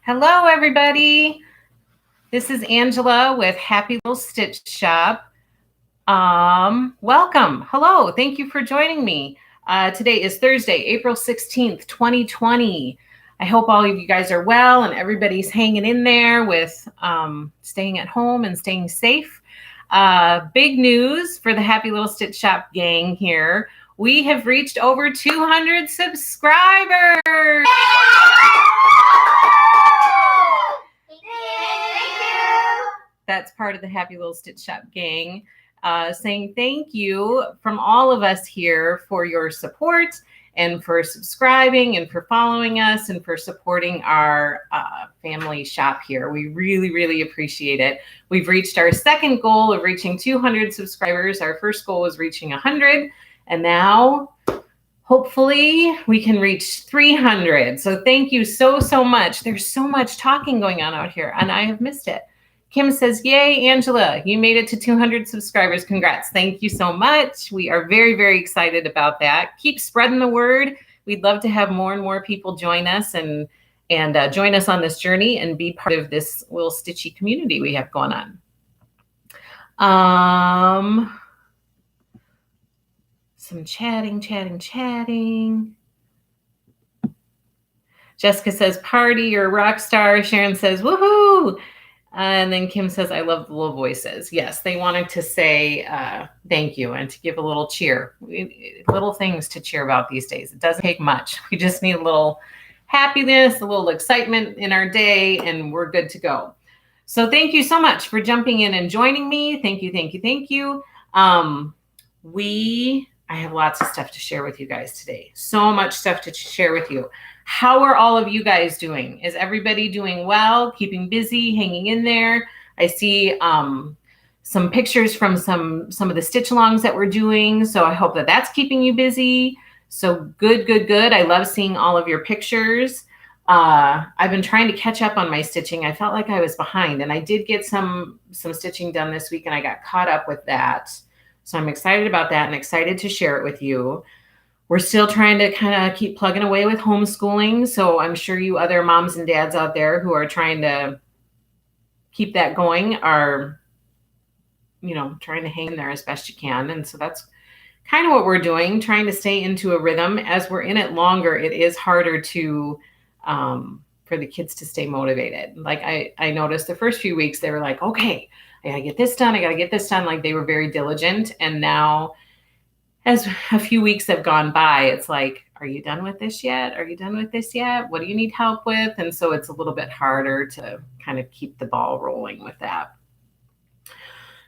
Hello, everybody. This is Angela with Happy Little Stitch Shop. Welcome. Hello. Thank you for joining me. Today is Thursday, April 16th, 2020. I hope all of you guys are well and everybody's hanging in there with staying at home and staying safe. Big news for the Happy Little Stitch Shop gang here. We have reached over 200 subscribers. That's part of the Happy Little Stitch Shop gang, saying thank you from all of us here for your support and for subscribing and for following us and for supporting our family shop here. We really, really appreciate it. We've reached our second goal of reaching 200 subscribers. Our first goal was reaching 100, and now hopefully we can reach 300. So thank you so, so much. There's so much talking going on out here, and I have missed it. Kim says, yay, Angela, you made it to 200 subscribers. Congrats. Thank you so much. We are very, very excited about that. Keep spreading the word. We'd love to have more and more people join us and join us on this journey and be part of this little stitchy community we have going on. Some chatting. Jessica says, party or rock star. Sharon says, woohoo. And then Kim says, I love the little voices. Yes, they wanted to say thank you and to give a little cheer. Little things to cheer about these days. It doesn't take much. We just need a little happiness, a little excitement in our day, and we're good to go. So thank you so much for jumping in and joining me. Thank you. I have lots of stuff to share with you guys today. So much stuff to share with you. How are all of you guys doing? Is everybody doing well, keeping busy, hanging in there? I see some pictures from some of the stitch alongs that we're doing. So I hope that that's keeping you busy. So good. I love seeing all of your pictures. I've been trying to catch up on my stitching. I felt like I was behind, and I did get some stitching done this week, and I got caught up with that. So I'm excited about that and excited to share it with you. We're still trying to kind of keep plugging away with homeschooling. So I'm sure you other moms and dads out there who are trying to keep that going are, trying to hang in there as best you can. And so that's kind of what we're doing, trying to stay into a rhythm. As we're in it longer, it is harder to, for the kids to stay motivated. Like I noticed the first few weeks, they were like, okay, I got to get this done. Like they were very diligent. And now as a few weeks have gone by, it's like, are you done with this yet? What do you need help with? And so it's a little bit harder to kind of keep the ball rolling with that.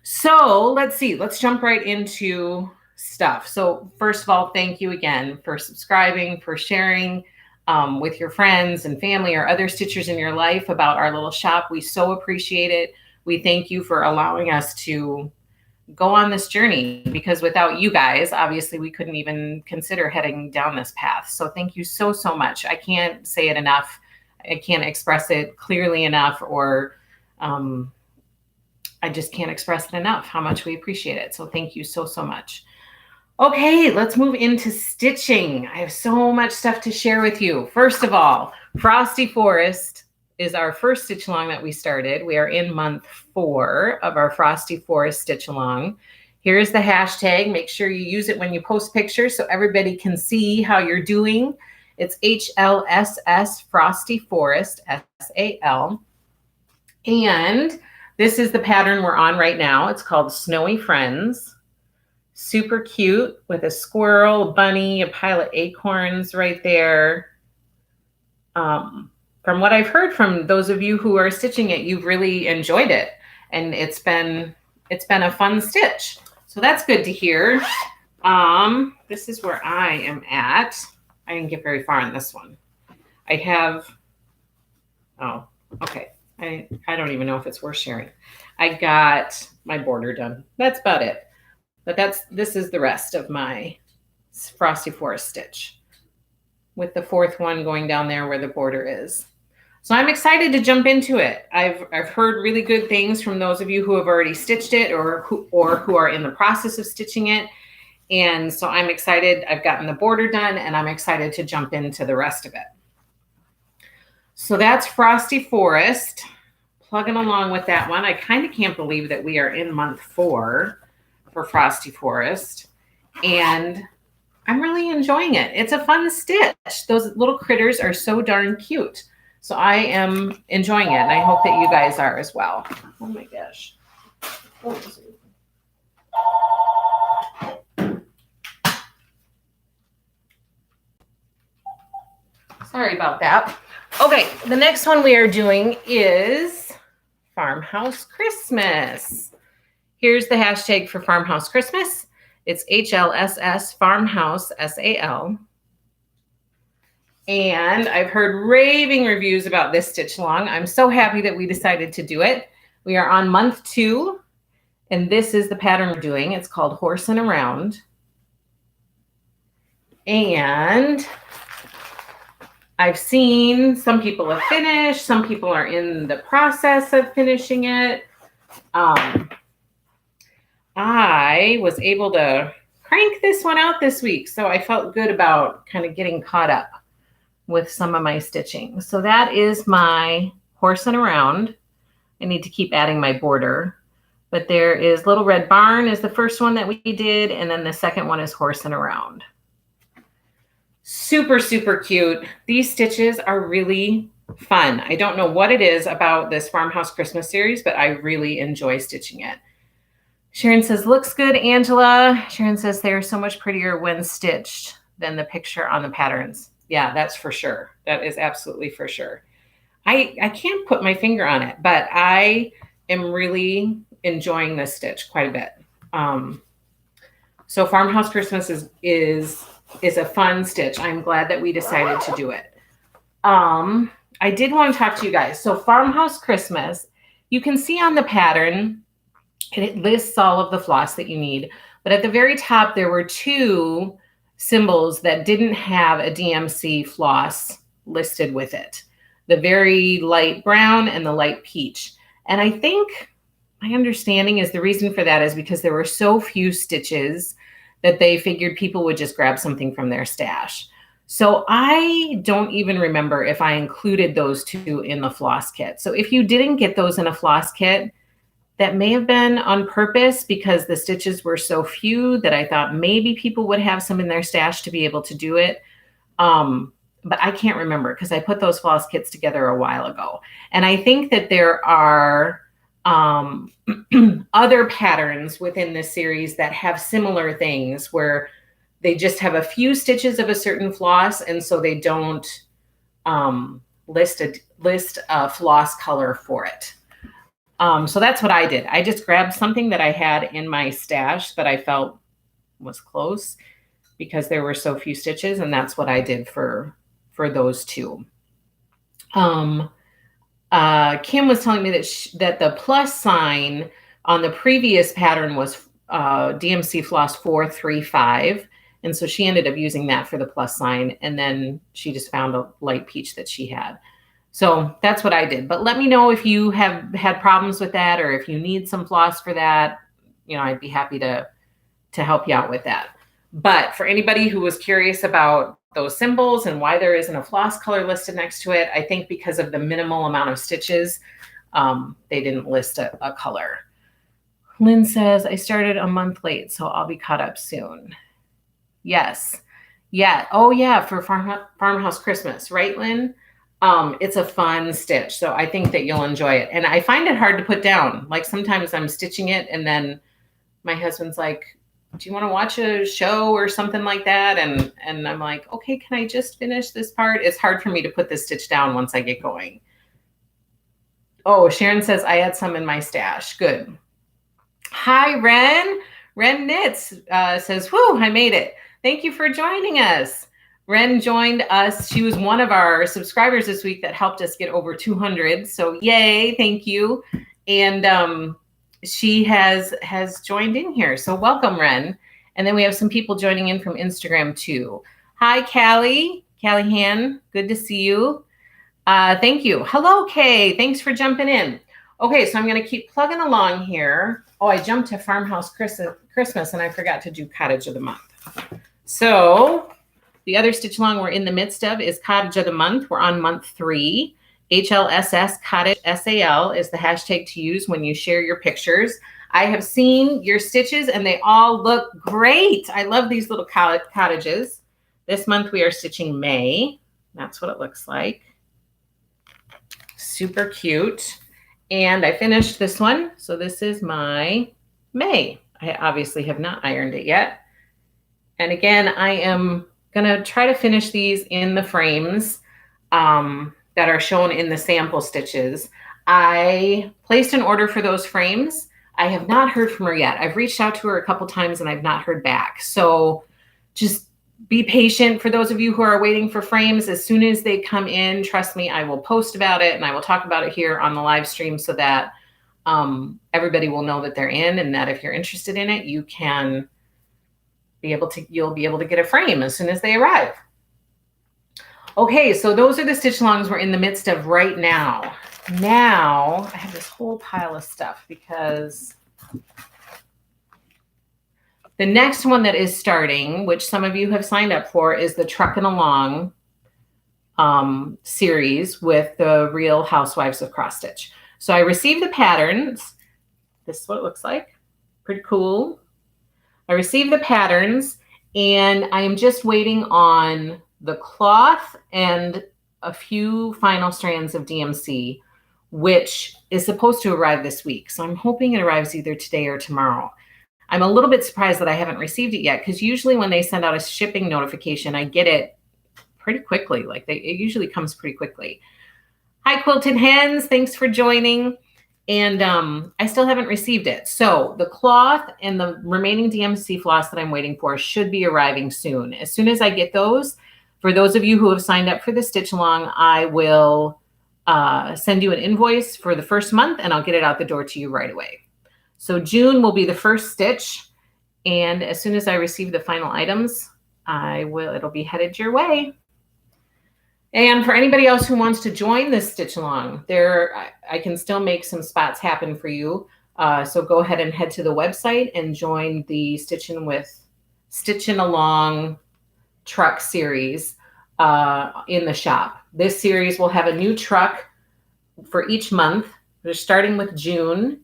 So let's see, let's jump right into stuff. So first of all, thank you again for subscribing, for sharing with your friends and family or other stitchers in your life about our little shop. We so appreciate it. We thank you for allowing us to go on this journey, because without you guys, obviously we couldn't even consider heading down this path. So thank you so, so much. I can't say it enough. I can't express it clearly enough, or I just can't express it enough how much we appreciate it. So thank you so, so much. Okay, let's move into stitching. I have so much stuff to share with you. First of all, Frosty Forest is our first stitch along that we started. We are in month 4 of our Frosty Forest Stitch Along. Here's the hashtag. Make sure you use it when you post pictures so everybody can see how you're doing. It's HLSS Frosty Forest, SAL. And this is the pattern we're on right now. It's called Snowy Friends. Super cute with a squirrel, a bunny, a pile of acorns right there. From what I've heard from those of you who are stitching it, you've really enjoyed it, and it's been a fun stitch. So that's good to hear. This is where I am at. I didn't get very far on this one. I have, oh, okay. I don't even know if it's worth sharing. I got my border done. That's about it. But this is the rest of my Frosty Forest stitch, with the 4th one going down there where the border is. So I'm excited to jump into it. I've heard really good things from those of you who have already stitched it or who are in the process of stitching it. And so I'm excited. I've gotten the border done, and I'm excited to jump into the rest of it. So that's Frosty Forest. Plugging along with that one. I kind of can't believe that we are in month 4 for Frosty Forest. And I'm really enjoying it. It's a fun stitch. Those little critters are so darn cute. So I am enjoying it. And I hope that you guys are as well. Oh my gosh. Sorry about that. Okay, the next one we are doing is Farmhouse Christmas. Here's the hashtag for Farmhouse Christmas. It's HLSS Farmhouse SAL. And I've heard raving reviews about this stitch along. I'm so happy that we decided to do it. We are on month 2, and this is the pattern we're doing. It's called Horsin Around. And I've seen some people have finished. Some people are in the process of finishing it. I was able to crank this one out this week, so I felt good about kind of getting caught up with some of my stitching. So that is my Horsin Around. I need to keep adding my border. But there is Little Red Barn is the first one that we did, and then the second one is Horsin Around. Super, super cute. These stitches are really fun. I don't know what it is about this Farmhouse Christmas series, but I really enjoy stitching it. Sharon says, looks good, Angela. Sharon says they are so much prettier when stitched than the picture on the patterns. Yeah, that's for sure. That is absolutely for sure. I can't put my finger on it, but I am really enjoying this stitch quite a bit. So Farmhouse Christmas is a fun stitch. I'm glad that we decided to do it. I did want to talk to you guys. So Farmhouse Christmas, you can see on the pattern, and it lists all of the floss that you need. But at the very top, there were 2 symbols that didn't have a DMC floss listed with it. The very light brown and the light peach. And I think my understanding is the reason for that is because there were so few stitches that they figured people would just grab something from their stash. So I don't even remember if I included those 2 in the floss kit. So if you didn't get those in a floss kit, that may have been on purpose because the stitches were so few that I thought maybe people would have some in their stash to be able to do it. But I can't remember because I put those floss kits together a while ago. And I think that there are other patterns within this series that have similar things where they just have a few stitches of a certain floss, and so they don't list a floss color for it. So that's what I did. I just grabbed something that I had in my stash that I felt was close because there were so few stitches, and that's what I did for those 2. Kim was telling me that the plus sign on the previous pattern was DMC floss 435. And so she ended up using that for the plus sign. And then she just found a light peach that she had. So that's what I did. But let me know if you have had problems with that or if you need some floss for that. You know, I'd be happy to help you out with that. But for anybody who was curious about those symbols and why there isn't a floss color listed next to it, I think because of the minimal amount of stitches, they didn't list a color. Lynn says, I started a month late, so I'll be caught up soon. Yes. Yeah. Oh, yeah, for Farmhouse Christmas, right, Lynn? It's a fun stitch, so I think that you'll enjoy it. And I find it hard to put down. Like sometimes I'm stitching it, and then my husband's like, do you want to watch a show or something like that? And I'm like, okay, can I just finish this part? It's hard for me to put this stitch down once I get going. Oh, Sharon says, I had some in my stash. Good. Hi, Ren. Ren Knits says, whoo, I made it. Thank you for joining us. Ren joined us. She was one of our subscribers this week that helped us get over 200. So yay, thank you. And she has joined in here. So welcome, Ren. And then we have some people joining in from Instagram too. Hi, Callie Han. Good to see you. Thank you. Hello, Kay. Thanks for jumping in. Okay, so I'm going to keep plugging along here. Oh, I jumped to Farmhouse Christmas and I forgot to do Cottage of the Month. So the other stitch along we're in the midst of is Cottage of the Month. We're on month 3. HLSS Cottage SAL is the hashtag to use when you share your pictures. I have seen your stitches and they all look great. I love these little cottages. This month we are stitching May. That's what it looks like. Super cute. And I finished this one. So this is my May. I obviously have not ironed it yet. And again, I am going to try to finish these in the frames that are shown in the sample stitches. I placed an order for those frames. I have not heard from her yet. I've reached out to her a couple times and I've not heard back. So just be patient. For those of you who are waiting for frames, as soon as they come in, trust me, I will post about it and I will talk about it here on the live stream so that everybody will know that they're in, and that if you're interested in it, you'll be able to get a frame as soon as they arrive. Okay, so those are the stitch alongs we're in the midst of right now. Now I have this whole pile of stuff because the next one that is starting, which some of you have signed up for, is the Truckin' Along series with the Real Housewives of Cross Stitch. So I received the patterns. This is what it looks like. Pretty cool. I received the patterns and I am just waiting on the cloth and a few final strands of DMC, which is supposed to arrive this week. So I'm hoping it arrives either today or tomorrow. I'm a little bit surprised that I haven't received it yet, because usually when they send out a shipping notification, I get it pretty quickly. Like it usually comes pretty quickly. Hi, Quilted Hens. Thanks for joining. And I still haven't received it. So the cloth and the remaining DMC floss that I'm waiting for should be arriving soon. As soon as I get those, for those of you who have signed up for the stitch along, I will send you an invoice for the first month and I'll get it out the door to you right away. So June will be the first stitch. And as soon as I receive the final items, it'll be headed your way. And for anybody else who wants to join this stitch along, I can still make some spots happen for you. So go ahead and head to the website and join the Stitchin' Along truck series in the shop. This series will have a new truck for each month. We're starting with June,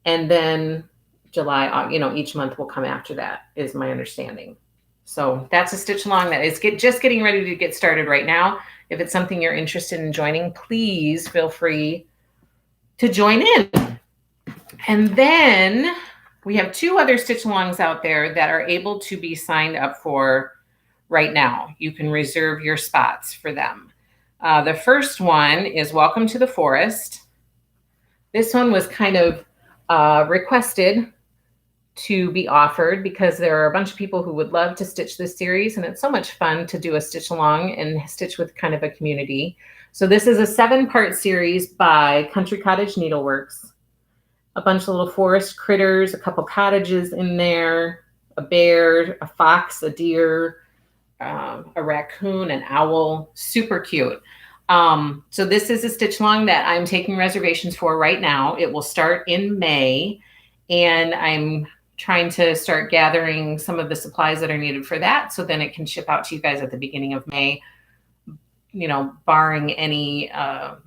and then July, each month will come after that, is my understanding. So that's a stitch along that is just getting ready to get started right now. If it's something you're interested in joining, please feel free to join in. And then we have two other stitch alongs out there that are able to be signed up for right now. You can reserve your spots for them. The first one is Welcome to the Forest. This one was kind of requested to be offered because there are a bunch of people who would love to stitch this series, and it's so much fun to do a stitch along and stitch with kind of a community. So this is a 7-part series by Country Cottage Needleworks. A bunch of little forest critters, a couple cottages in there, a bear, a fox, a deer, a raccoon, an owl. Super cute. So this is a stitch along that I'm taking reservations for right now. It will start in May, and I'm trying to start gathering some of the supplies that are needed for that, so then it can ship out to you guys at the beginning of May, barring any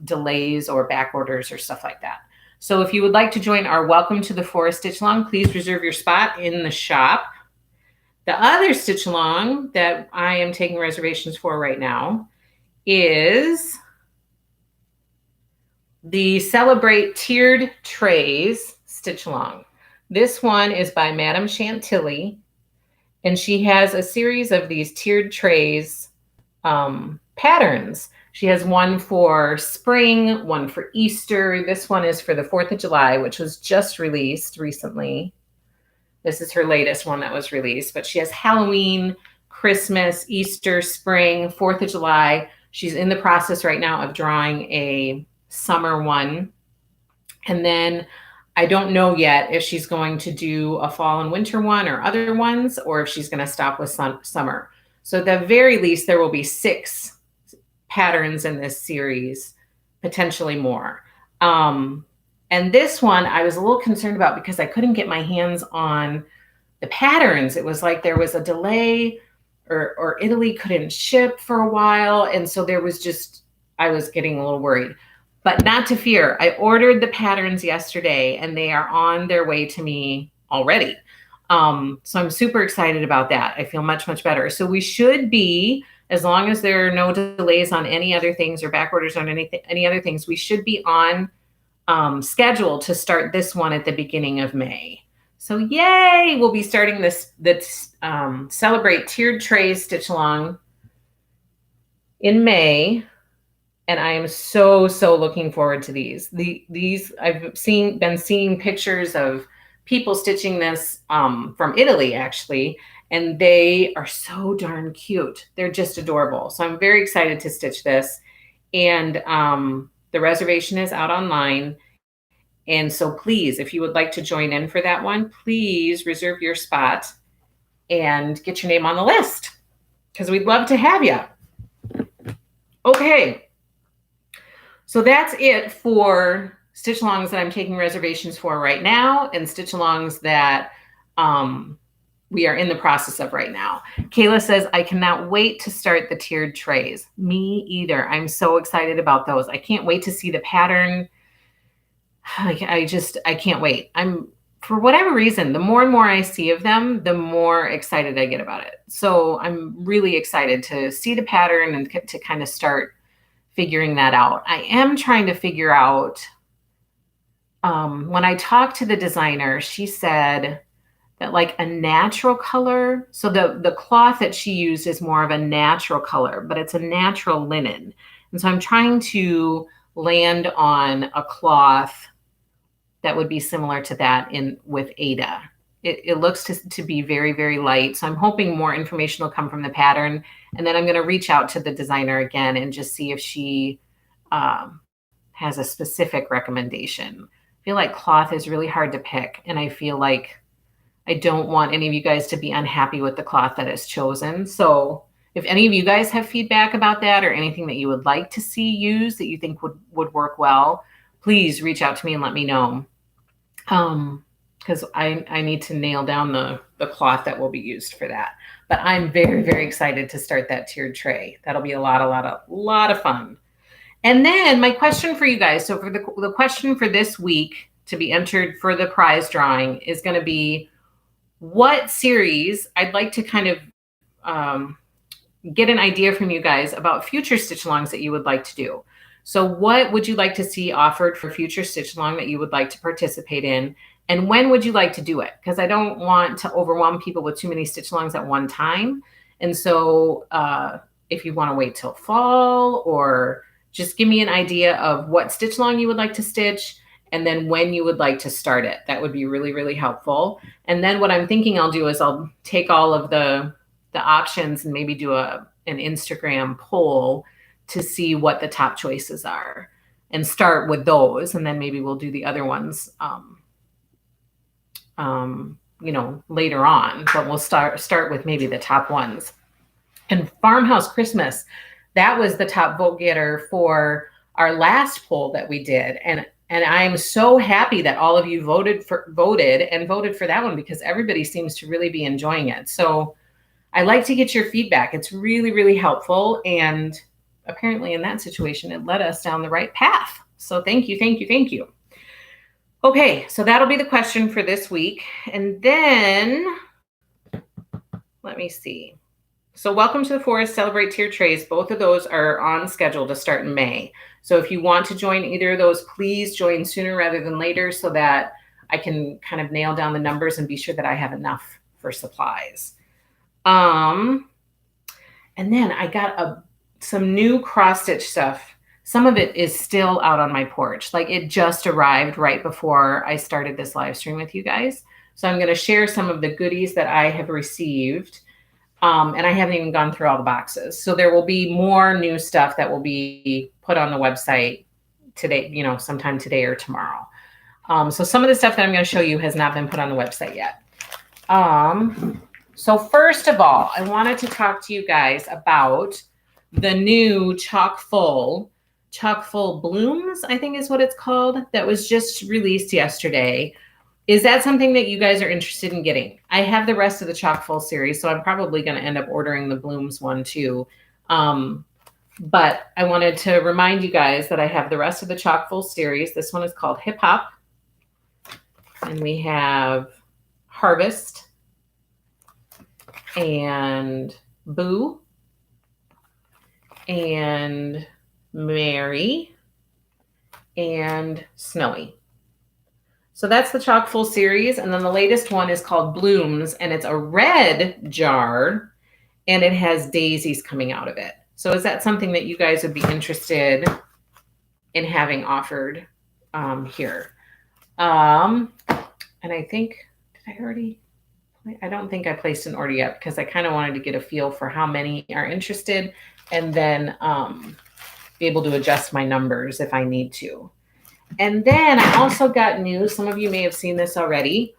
delays or back orders or stuff like that. So if you would like to join our Welcome to the Forest stitch along, please reserve your spot in the shop. The other stitch along that I am taking reservations for right now is the Celebrate Tiered Trays stitch along. This one is by Madame Chantilly, and she has a series of these tiered trays patterns. She has one for spring, one for Easter. This one is for the 4th of July, which was just released recently. This is her latest one that was released, but she has Halloween, Christmas, Easter, spring, 4th of July. She's in the process right now of drawing a summer one. And then I don't know yet if she's going to do a fall and winter one or other ones, or if she's going to stop with summer. So at the very least, there will be 6 patterns in this series, potentially more. And this one I was a little concerned about because I couldn't get my hands on the patterns. It was like there was a delay, or Italy couldn't ship for a while. And so I was getting a little worried. But not to fear. I ordered the patterns yesterday and they are on their way to me already. So I'm super excited about that. I feel much, much better. So we should be, as long as there are no delays on any other things or back orders on any other things, we should be on schedule to start this one at the beginning of May. So yay, we'll be starting this Celebrate Tiered Trays Stitch Along in May. And I am so, so looking forward to these. These I've been seeing pictures of people stitching this from Italy, actually, and they are so darn cute. They're just adorable. So I'm very excited to stitch this. And the reservation is out online. And so please, if you would like to join in for that one, please reserve your spot and get your name on the list because we'd love to have you. Okay. So that's it for stitch alongs that I'm taking reservations for right now and stitch alongs that we are in the process of right now. Kayla says, I cannot wait to start the tiered trays. Me either. I'm so excited about those. I can't wait to see the pattern. I can't wait. For whatever reason, the more and more I see of them, the more excited I get about it. So I'm really excited to see the pattern and to kind of start figuring that out. I am trying to figure out, when I talked to the designer, she said that like a natural color, so the cloth that she used is more of a natural color, but it's a natural linen. And so I'm trying to land on a cloth that would be similar to that with Ada. It looks to be very, very light. So I'm hoping more information will come from the pattern. And then I'm going to reach out to the designer again and just see if she has a specific recommendation. I feel like cloth is really hard to pick. And I feel like I don't want any of you guys to be unhappy with the cloth that is chosen. So if any of you guys have feedback about that or anything that you would like to see used that you think would work well, please reach out to me and let me know. Because I need to nail down the cloth that will be used for that. But I'm very, very excited to start that tiered tray. That'll be a lot of fun. And then my question for you guys. So for the question for this week to be entered for the prize drawing is going to be what series I'd like to kind of get an idea from you guys about future stitch alongs that you would like to do. So what would you like to see offered for future stitch along that you would like to participate in? And when would you like to do it? Because I don't want to overwhelm people with too many stitch alongs at one time. And so if you want to wait till fall, or just give me an idea of what stitch along you would like to stitch and then when you would like to start it. That would be really, really helpful. And then what I'm thinking I'll do is I'll take all of the options and maybe do an Instagram poll to see what the top choices are and start with those. And then maybe we'll do the other ones, later on, but we'll start with maybe the top ones. And Farmhouse Christmas, that was the top vote getter for our last poll that we did. And I'm so happy that all of you voted for that one because everybody seems to really be enjoying it. So I like to get your feedback. It's really, really helpful. And apparently in that situation, it led us down the right path. So thank you, thank you, thank you. Okay, so that'll be the question for this week. And then, let me see. So welcome to the Forest Celebrate Tier Trays. Both of those are on schedule to start in May. So if you want to join either of those, please join sooner rather than later so that I can kind of nail down the numbers and be sure that I have enough for supplies. And then I got some new cross stitch stuff. Some of it is still out on my porch. Like it just arrived right before I started this live stream with you guys. So I'm going to share some of the goodies that I have received. And I haven't even gone through all the boxes. So there will be more new stuff that will be put on the website today, sometime today or tomorrow. So some of the stuff that I'm going to show you has not been put on the website yet. So first of all, I wanted to talk to you guys about the new chock full blooms, I think is what it's called, that was just released yesterday. Is that something that you guys are interested in getting? I have the rest of the chock full series, so I'm probably going to end up ordering the blooms one too. But I wanted to remind you guys that I have the rest of the Chock-full series. This one is called Hip Hop. And we have Harvest and Boo and Mary and Snowy. So that's the Chock-full series. And then the latest one is called Blooms, and it's a red jar, and it has daisies coming out of it. So is that something that you guys would be interested in having offered here? And I think, did I already? I don't think I placed an order yet because I kind of wanted to get a feel for how many are interested, and then be able to adjust my numbers if I need to. And then I also got news. Some of you may have seen this already.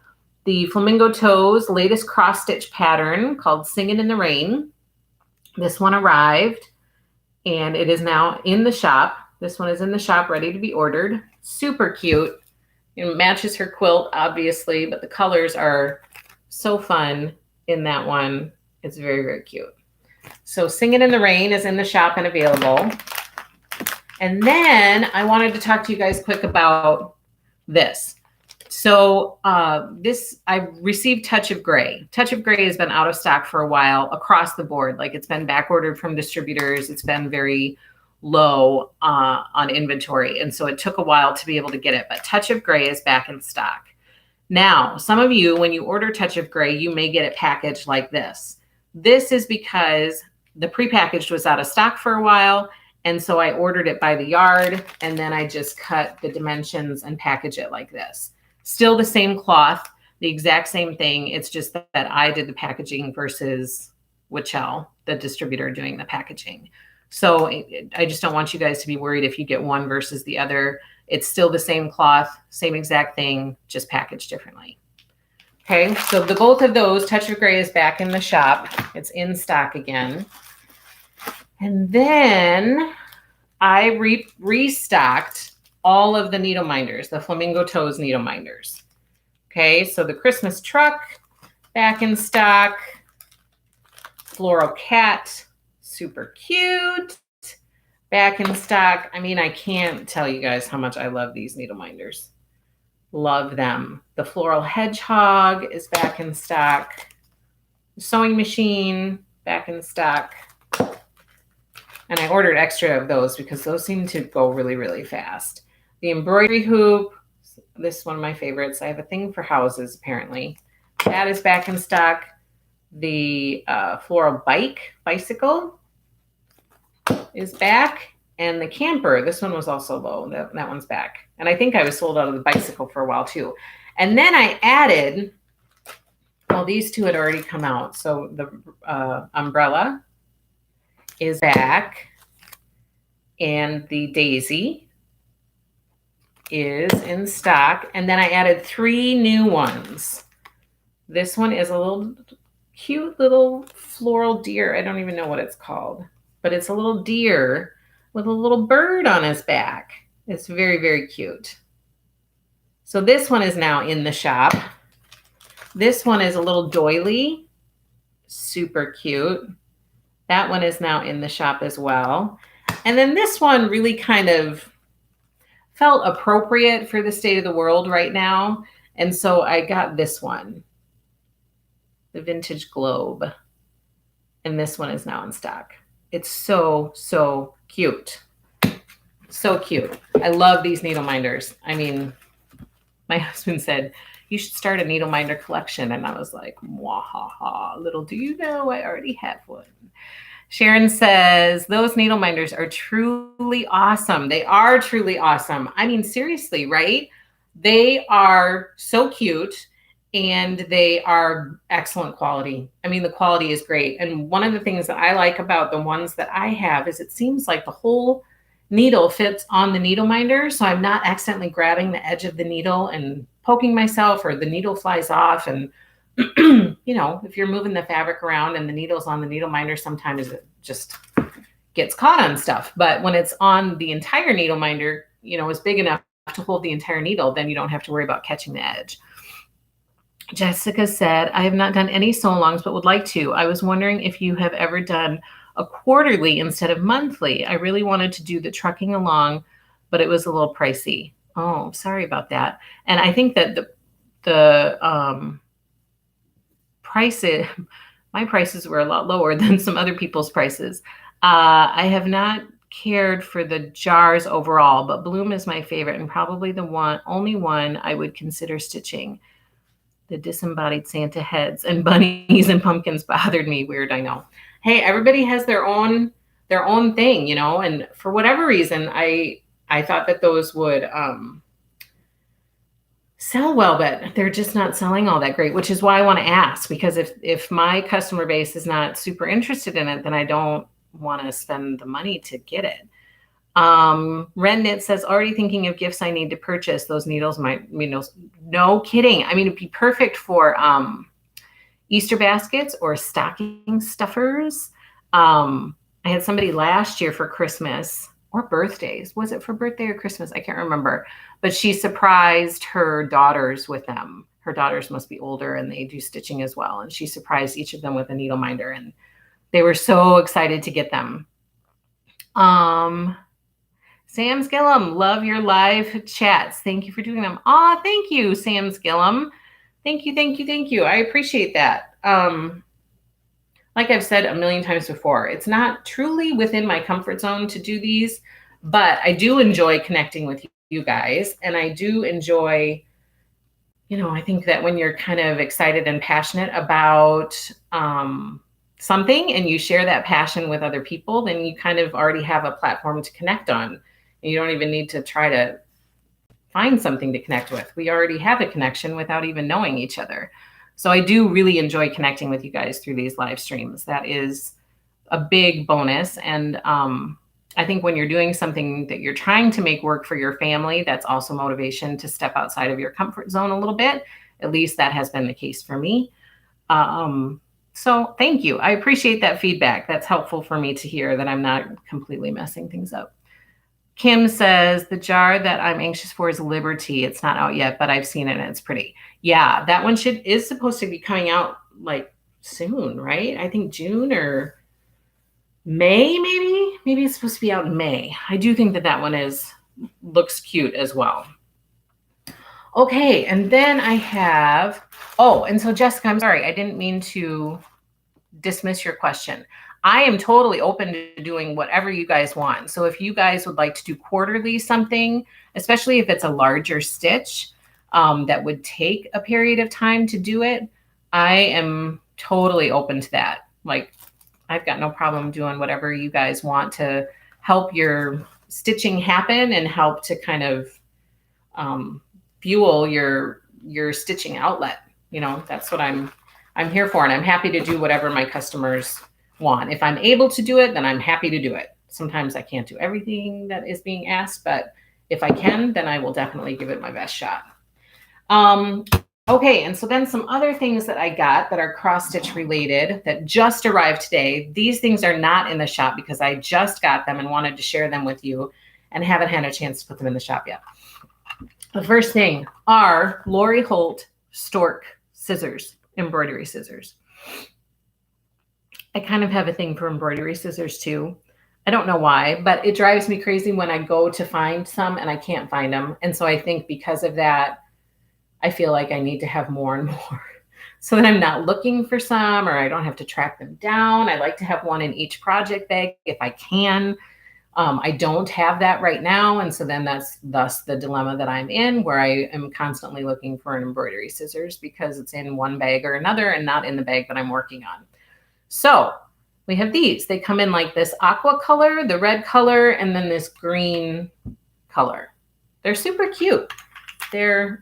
The Flamingo Toes latest cross stitch pattern called Singin' in the Rain. This one arrived and it is now in the shop. This one is in the shop ready to be ordered. Super cute. It matches her quilt, obviously, but the colors are so fun in that one. It's very, very cute. So Singin' in the Rain is in the shop and available. And then I wanted to talk to you guys quick about this. So I received Touch of Gray. Touch of Gray has been out of stock for a while across the board. Like, it's been back ordered from distributors. It's been very low on inventory. And so it took a while to be able to get it. But Touch of Gray is back in stock. Now, some of you, when you order Touch of Gray, you may get it packaged like this. This is because the prepackaged was out of stock for a while. And so I ordered it by the yard, and then I just cut the dimensions and package it like this. Still the same cloth, the exact same thing. It's just that I did the packaging versus Wichell, the distributor, doing the packaging. So I just don't want you guys to be worried if you get one versus the other. It's still the same cloth, same exact thing, just packaged differently. Okay, so both of those, Touch of Gray is back in the shop. It's in stock again. And then I restocked all of the needle minders, the Flamingo Toes needle minders. Okay, so the Christmas Truck, back in stock. Floral Cat, super cute, back in stock. I mean, I can't tell you guys how much I love these needle minders. Love them. The Floral Hedgehog is back in stock. The Sewing Machine, back in stock. And I ordered extra of those because those seem to go really, really fast. The Embroidery Hoop, this is one of my favorites. I have a thing for houses, apparently. That is back in stock. The Floral Bicycle is back. And the Camper, this one was also low. That one's back. And I think I was sold out of the bicycle for a while too. And then I added, well, these two had already come out. So the Umbrella is back, and the Daisy is in stock. And then I added 3 new ones. This one is a little cute little floral deer. I don't even know what it's called, but it's a little deer with a little bird on his back. It's very, very cute. So this one is now in the shop. This one is a little doily, super cute. That one is now in the shop as well. And then this one really kind of felt appropriate for the state of the world right now. And so I got this one, the Vintage Globe. And this one is now in stock. It's so, so cute. So cute. I love these needle minders. I mean, my husband said, you should start a needle minder collection. And I was like, mwahaha, little do you know, I already have one. Sharon says, those needle minders are truly awesome. They are truly awesome. I mean, seriously, right? They are so cute and they are excellent quality. I mean, the quality is great. And one of the things that I like about the ones that I have is it seems like the whole needle fits on the needle minder. So I'm not accidentally grabbing the edge of the needle and poking myself, or the needle flies off. And you know, if you're moving the fabric around and the needle's on the needle minder, sometimes it just gets caught on stuff. But when it's on the entire needle minder, you know, is big enough to hold the entire needle, then you don't have to worry about catching the edge. Jessica said, I have not done any sew-alongs, but would like to. I was wondering if you have ever done a quarterly instead of monthly. I really wanted to do the trucking along, but it was a little pricey. Oh, sorry about that. And I think that the prices, my prices were a lot lower than some other people's prices. I have not cared for the jars overall, but Bloom is my favorite and probably the only one I would consider stitching. The disembodied Santa heads and bunnies and pumpkins bothered me. Weird, I know. Hey, everybody has their own thing, you know, and for whatever reason, I thought that those would sell well, but they're just not selling all that great, which is why I want to ask, because if my customer base is not super interested in it, then I don't want to spend the money to get it. Ren Knit says, already thinking of gifts I need to purchase. Those needles might, no kidding. I mean, it'd be perfect for Easter baskets or stocking stuffers. I had somebody last year for Christmas or birthdays. Was it for birthday or Christmas? I can't remember. But she surprised her daughters with them. Her daughters must be older and they do stitching as well. And she surprised each of them with a needle minder. And they were so excited to get them. Sam's Gillum, love your live chats. Thank you for doing them. Oh, thank you, Sam's Gillum. Thank you, thank you, thank you. I appreciate that. Like I've said a million times before, it's not truly within my comfort zone to do these, but I do enjoy connecting with you guys. And I do enjoy, you know, I think that when you're kind of excited and passionate about something and you share that passion with other people, then you kind of already have a platform to connect on. And you don't even need to try to find something to connect with. We already have a connection without even knowing each other. So I do really enjoy connecting with you guys through these live streams. That is a big bonus. And I think when you're doing something that you're trying to make work for your family, that's also motivation to step outside of your comfort zone a little bit. At least that has been the case for me. So thank you. I appreciate that feedback. That's helpful for me to hear that I'm not completely messing things up. Kim says, the jar that I'm anxious for is Liberty. It's not out yet, but I've seen it and it's pretty. Yeah, that one is supposed to be coming out like soon, right? I think June or May, maybe. Maybe it's supposed to be out in May. I do think that one looks cute as well. Okay, and then I have, and so Jessica, I'm sorry, I didn't mean to dismiss your question. I am totally open to doing whatever you guys want. So if you guys would like to do quarterly something, especially if it's a larger stitch that would take a period of time to do it, I am totally open to that. Like, I've got no problem doing whatever you guys want to help your stitching happen and help to kind of fuel your stitching outlet. You know, that's what I'm here for. And I'm happy to do whatever my customers want. If I'm able to do it, then I'm happy to do it. Sometimes I can't do everything that is being asked, but if I can, then I will definitely give it my best shot. Okay, and so then some other things that I got that are cross stitch related that just arrived today. These things are not in the shop because I just got them and wanted to share them with you and haven't had a chance to put them in the shop yet. The first thing are Lori Holt Stork scissors, embroidery scissors. I kind of have a thing for embroidery scissors too. I don't know why, but it drives me crazy when I go to find some and I can't find them. And so I think because of that, I feel like I need to have more and more so that I'm not looking for some or I don't have to track them down. I like to have one in each project bag if I can. I don't have that right now. And so then that's thus the dilemma that I'm in, where I am constantly looking for an embroidery scissors because it's in one bag or another and not in the bag that I'm working on. So we have these. They come in like this aqua color, the red color, and then this green color. They're super cute. They're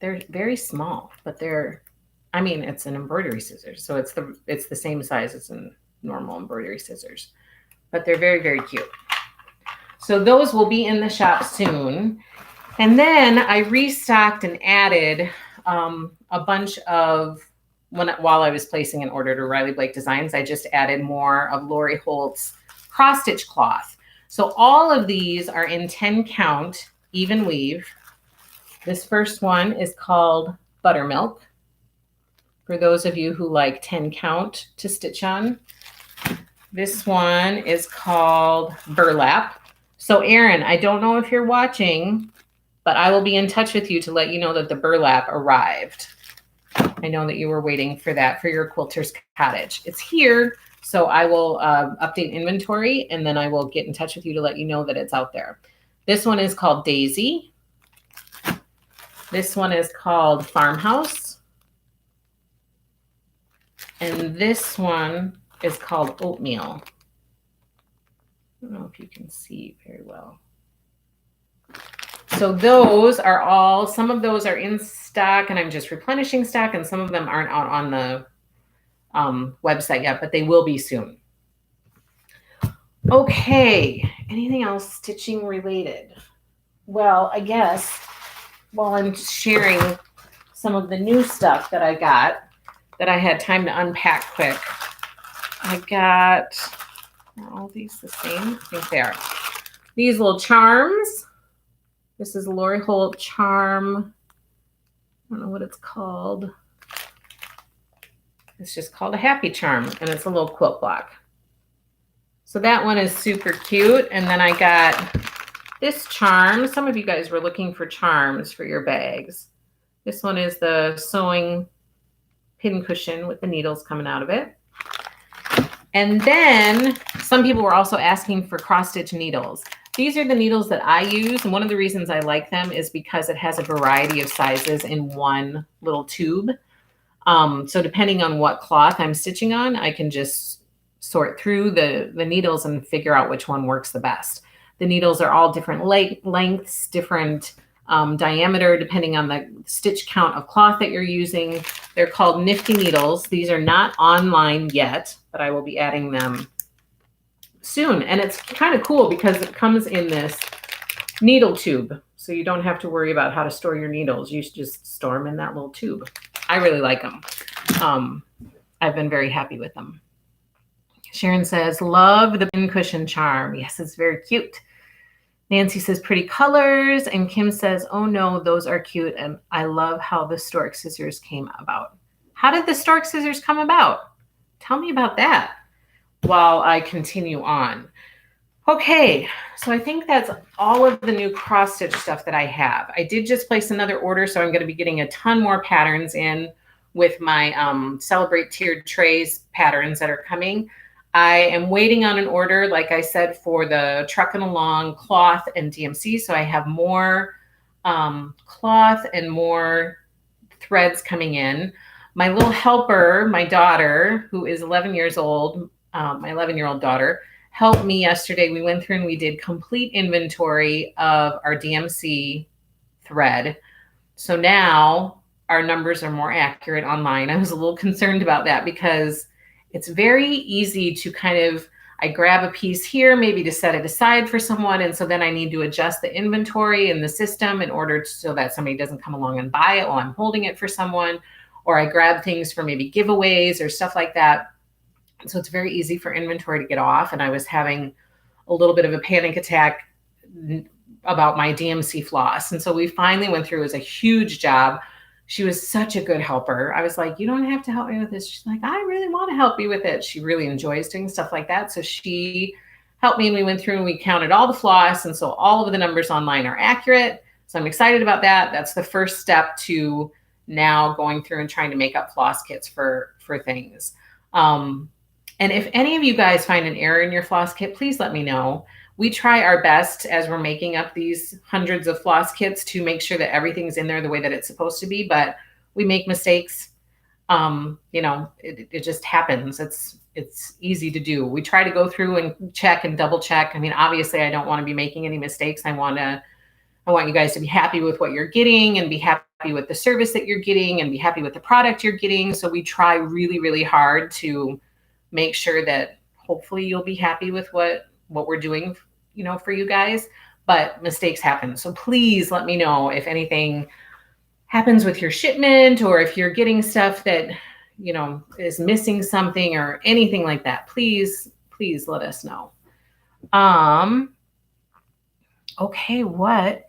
very small, but it's an embroidery scissors. So it's the same size as a normal embroidery scissors, but they're very, very cute. So those will be in the shop soon. And then I restocked and added a bunch of, while I was placing an order to Riley Blake Designs, I just added more of Lori Holt's cross stitch cloth. So all of these are in 10 count even weave. This first one is called Buttermilk, for those of you who like 10 count to stitch on. This one is called Burlap. So Erin, I don't know if you're watching, but I will be in touch with you to let you know that the burlap arrived. I know that you were waiting for that for your quilter's cottage. It's here, so I will update inventory, and then I will get in touch with you to let you know that it's out there. This one is called Daisy. This one is called Farmhouse. And this one is called Oatmeal. I don't know if you can see very well. So those are all, some of those are in stock and I'm just replenishing stock, and some of them aren't out on the website yet, but they will be soon. Okay, anything else stitching related? Well, I guess while I'm sharing some of the new stuff that I got that I had time to unpack quick, I got, are all these the same? I think they are. These little charms. This is Lori Holt charm. I don't know what it's called. It's just called a happy charm, and it's a little quilt block. So that one is super cute. And then I got this charm. Some of you guys were looking for charms for your bags. This one is the sewing pin cushion with the needles coming out of it. And then some people were also asking for cross stitch needles. These are the needles that I use, and one of the reasons I like them is because it has a variety of sizes in one little tube. So depending on what cloth I'm stitching on, I can just sort through the needles and figure out which one works the best. The needles are all different lengths, different diameter, depending on the stitch count of cloth that you're using. They're called Nifty needles. These are not online yet, but I will be adding them soon. And it's kind of cool because it comes in this needle tube, so you don't have to worry about how to store your needles. You just store them in that little tube. I really like them. I've been very happy with them. Sharon says, love the pin cushion charm. Yes, it's very cute. Nancy says, pretty colors. And Kim says, oh no, those are cute. And I love how the stork scissors came about. How did the stork scissors come about? Tell me about that while I continue on. Okay, so I think that's all of the new cross stitch stuff that I have. I did just place another order, so I'm going to be getting a ton more patterns in with my Celebrate Tiered Trays patterns that are coming. I am waiting on an order, like I said, for the Truckin' Along cloth and DMC, so I have more cloth and more threads coming in. My little helper, my daughter, who is 11 years old, my 11-year-old daughter, helped me yesterday. We went through and we did complete inventory of our DMC thread. So now our numbers are more accurate online. I was a little concerned about that because it's very easy to kind of, I grab a piece here, maybe to set it aside for someone. And so then I need to adjust the inventory in the system in order to, so that somebody doesn't come along and buy it while I'm holding it for someone, or I grab things for maybe giveaways or stuff like that. So it's very easy for inventory to get off. And I was having a little bit of a panic attack about my DMC floss. And so we finally went through. It was a huge job. She was such a good helper. I was like, you don't have to help me with this. She's like, I really want to help you with it. She really enjoys doing stuff like that. So she helped me and we went through and we counted all the floss. And so all of the numbers online are accurate. So I'm excited about that. That's the first step to now going through and trying to make up floss kits for things. And if any of you guys find an error in your floss kit, please let me know. We try our best as we're making up these hundreds of floss kits to make sure that everything's in there the way that it's supposed to be, but we make mistakes. You know, it just happens. It's easy to do. We try to go through and check and double check. I mean, obviously I don't want to be making any mistakes. I want you guys to be happy with what you're getting and be happy with the service that you're getting and be happy with the product you're getting. So we try really, really hard to make sure that hopefully you'll be happy with what we're doing, you know, for you guys, but mistakes happen. So please let me know if anything happens with your shipment or if you're getting stuff that, you know, is missing something or anything like that. Please let us know. Okay, what?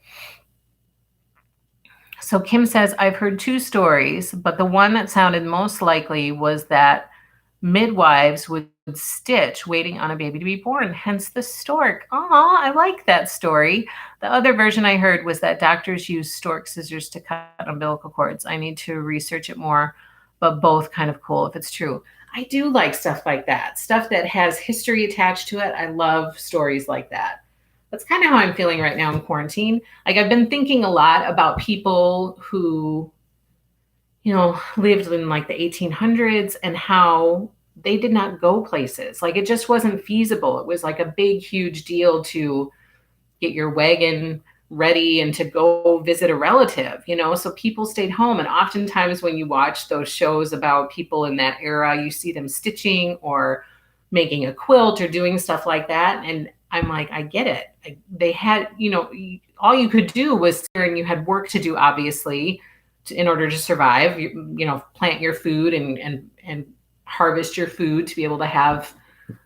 So Kim says, I've heard two stories, but the one that sounded most likely was that midwives would stitch waiting on a baby to be born, hence the stork. Oh, I like that story. The other version I heard was that doctors use stork scissors to cut umbilical cords. I need to research it more, but both kind of cool if it's true. I do like stuff like that, stuff that has history attached to it. I love stories like that. That's kind of how I'm feeling right now in quarantine. Like, I've been thinking a lot about people who, you know, lived in like the 1800s and how they did not go places. Like, it just wasn't feasible. It was like a big, huge deal to get your wagon ready and to go visit a relative, you know? So people stayed home. And oftentimes when you watch those shows about people in that era, you see them stitching or making a quilt or doing stuff like that. And I'm like, I get it. They had, you know, all you could do was, and you had work to do, obviously, in order to survive. You know, plant your food and harvest your food to be able to have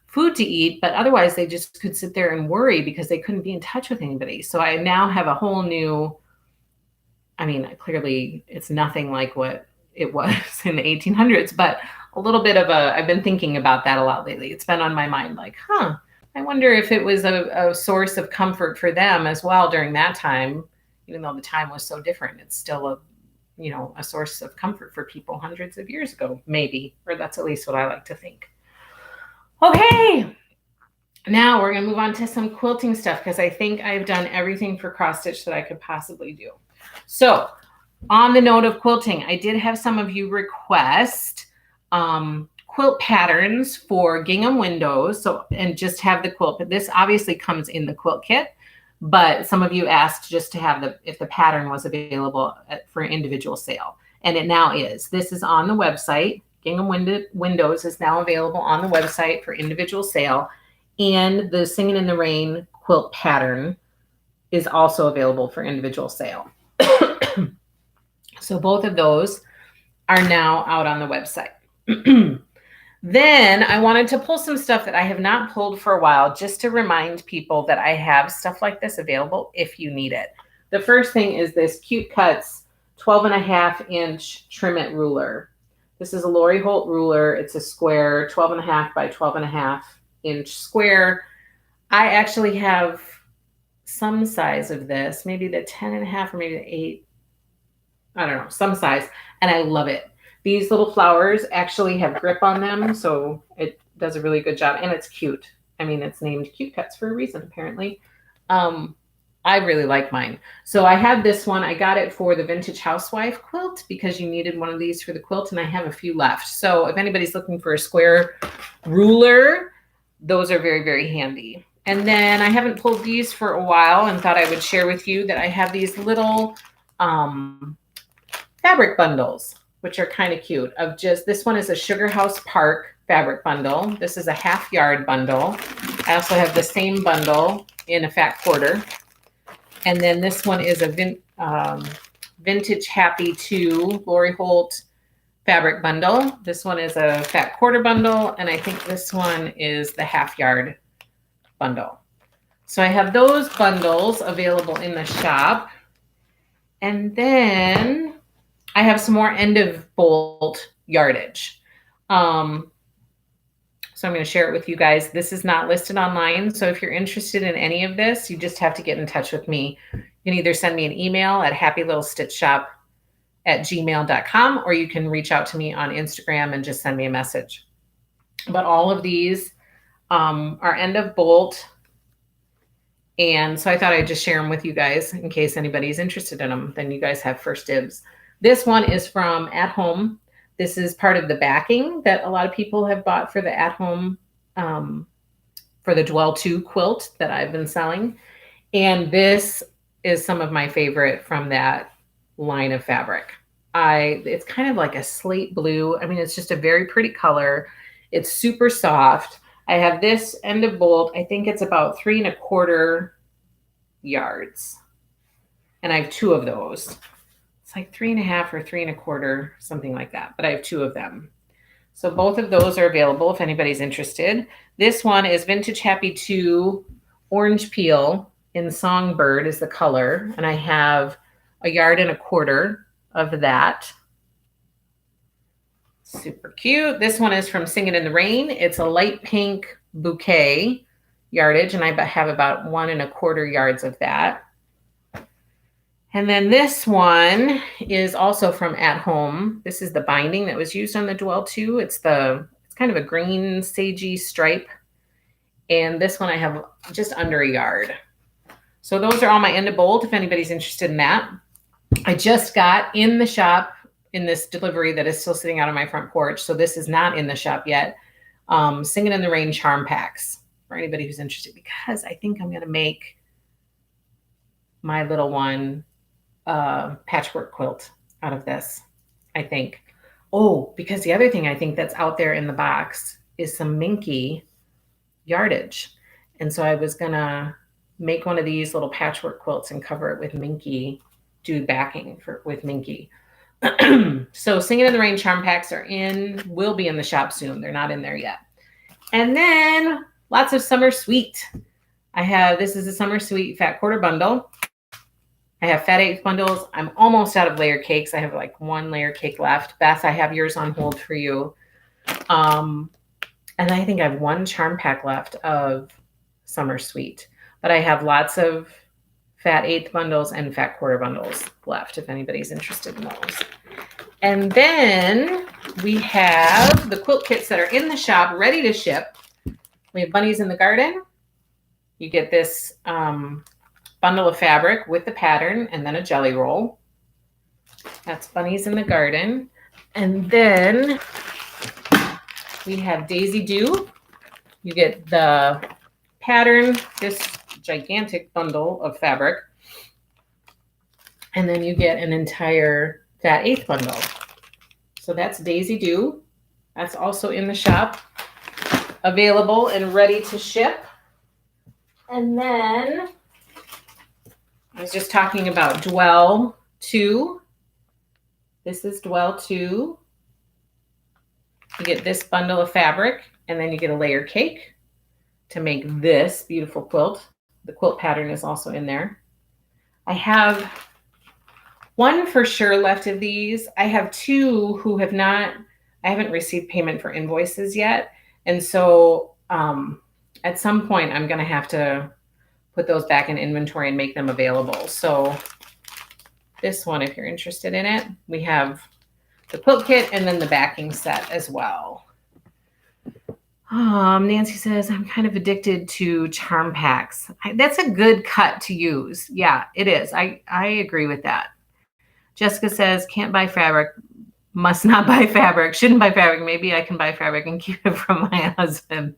food to eat, but otherwise they just could sit there and worry because they couldn't be in touch with anybody. So I now have a whole new, I mean, clearly it's nothing like what it was in the 1800s, but a little bit of I've been thinking about that a lot lately. It's been on my mind, like, I wonder if it was a source of comfort for them as well during that time, even though the time was so different. It's still a source of comfort for people hundreds of years ago, maybe, or that's at least what I like to think. Okay, now we're going to move on to some quilting stuff because I think I've done everything for cross stitch that I could possibly do. So on the note of quilting, I did have some of you request quilt patterns for gingham windows. So, and just have the quilt, but this obviously comes in the quilt kit, but some of you asked just to have if the pattern was available for individual sale. And it now is. This is on the website. Gingham Windows is now available on the website for individual sale. And the Singing in the Rain quilt pattern is also available for individual sale. So both of those are now out on the website. Then I wanted to pull some stuff that I have not pulled for a while, just to remind people that I have stuff like this available if you need it. The first thing is this Cute Cuts 12.5-inch trim it ruler. This is a Lori Holt ruler. It's a square 12.5 by 12.5-inch square. I actually have some size of this, maybe the 10.5 or maybe the 8. I don't know, some size, and I love it. These little flowers actually have grip on them, so it does a really good job, and it's cute. I mean, it's named Cute Cuts for a reason, apparently. I really like mine. So I had this one. I got it for the Vintage Housewife quilt because you needed one of these for the quilt, and I have a few left. So if anybody's looking for a square ruler, those are very, very handy. And then I haven't pulled these for a while and thought I would share with you that I have these little fabric bundles, which are kind of cute. This one is a Sugar House Park fabric bundle. This is a half-yard bundle. I also have the same bundle in a fat quarter. And then this one is a Vintage Happy 2 Lori Holt fabric bundle. This one is a fat quarter bundle, and I think this one is the half-yard bundle. So I have those bundles available in the shop. And then I have some more end of bolt yardage. So I'm going to share it with you guys. This is not listed online. So if you're interested in any of this, you just have to get in touch with me. You can either send me an email at happylittlestitchshop@gmail.com, or you can reach out to me on Instagram and just send me a message. But all of these are end of bolt. And so I thought I'd just share them with you guys in case anybody's interested in them. Then you guys have first dibs. This one is from At Home. This is part of the backing that a lot of people have bought for the At Home, for the Dwell 2 quilt that I've been selling. And this is some of my favorite from that line of fabric. It's kind of like a slate blue. I mean, it's just a very pretty color. It's super soft. I have this end of bolt. I think it's about 3 1/4 yards. And I have 2 of those. It's like 3 1/2 or 3 1/4, something like that. But I have 2 of them. So both of those are available if anybody's interested. This one is Vintage Happy 2 Orange Peel in Songbird is the color. And I have 1 1/4 yards of that. Super cute. This one is from Sing It in the Rain. It's a light pink bouquet yardage, and I have about 1 1/4 yards of that. And then this one is also from At Home. This is the binding that was used on the Dwell 2. It's kind of a green sagey stripe. And this one I have just under 1 yard. So those are all my end of bolt if anybody's interested in that. I just got in the shop in this delivery that is still sitting out on my front porch. So this is not in the shop yet. Sing It in the Rain charm packs for anybody who's interested, because I think I'm going to make my little one patchwork quilt out of this, I think. Oh, because the other thing I think that's out there in the box is some Minky yardage. And so I was going to make one of these little patchwork quilts and cover it with Minky, do backing with Minky. So Sing It in the Rain charm packs will be in the shop soon. They're not in there yet. And then lots of summer sweet. This is a summer sweet fat quarter bundle. I have fat 1/8 bundles. I'm almost out of layer cakes. I have like 1 layer cake left. Beth, I have yours on hold for you. And I think I have 1 charm pack left of summer sweet, but I have lots of fat 1/8 bundles and fat quarter bundles left if anybody's interested in those. And then we have the quilt kits that are in the shop ready to ship. We have Bunnies in the Garden. You get this bundle of fabric with the pattern and then a jelly roll. That's Bunnies in the Garden. And then we have Daisy Doo. You get the pattern, this gigantic bundle of fabric, and then you get an entire fat 1/8 bundle. So that's Daisy Doo. That's also in the shop, available and ready to ship. And then I was just talking about Dwell 2. This is Dwell 2. You get this bundle of fabric, and then you get a layer cake to make this beautiful quilt. The quilt pattern is also in there. I have 1 for sure left of these. I have 2 who I haven't received payment for invoices yet. And so at some point, I'm going to have to put those back in inventory and make them available. So this one, if you're interested in it, we have the quilt kit and then the backing set as well. Nancy says, I'm kind of addicted to charm packs. That's a good cut to use. Yeah, it is. I agree with that. Jessica says, can't buy fabric, must not buy fabric, shouldn't buy fabric. Maybe I can buy fabric and keep it from my husband.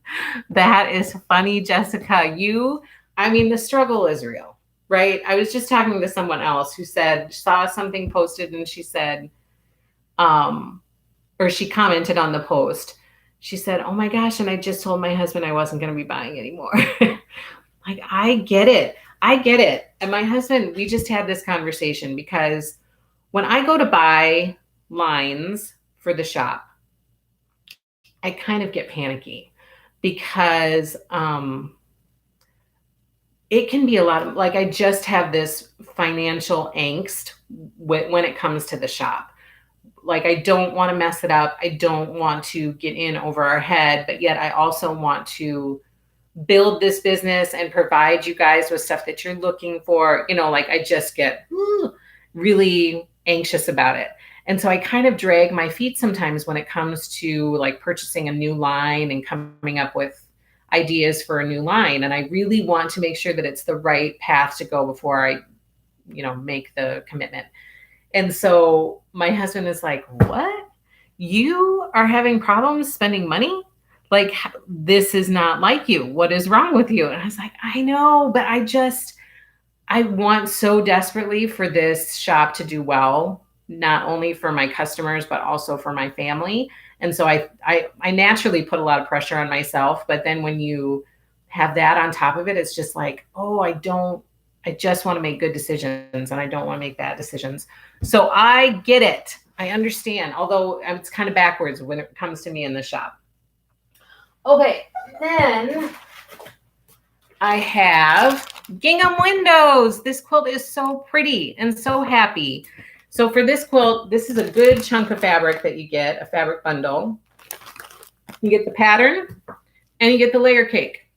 That is funny, Jessica. The struggle is real, right? I was just talking to someone else who saw something posted and she said, or she commented on the post. She said, oh my gosh, and I just told my husband I wasn't going to be buying anymore. Like, I get it. And my husband, we just had this conversation because when I go to buy lines for the shop, I kind of get panicky because it can be a lot of, like, I just have this financial angst when it comes to the shop. Like, I don't want to mess it up. I don't want to get in over our head, but yet I also want to build this business and provide you guys with stuff that you're looking for. I just get really anxious about it. And so I kind of drag my feet sometimes when it comes to like purchasing a new line and coming up with ideas for a new line. And I really want to make sure that it's the right path to go before I, make the commitment. And so my husband is like, what? You are having problems spending money? Like, this is not like you. What is wrong with you? And I was like, I know, but I want so desperately for this shop to do well, not only for my customers, but also for my family. And so I naturally put a lot of pressure on myself. But then when you have that on top of it, it's just like, oh, I just want to make good decisions and I don't want to make bad decisions. So I get it. I understand, although it's kind of backwards when it comes to me in the shop. Okay, then I have Gingham Windows. This quilt is so pretty and so happy. So for this quilt, this is a good chunk of fabric that you get, a fabric bundle. You get the pattern and you get the layer cake.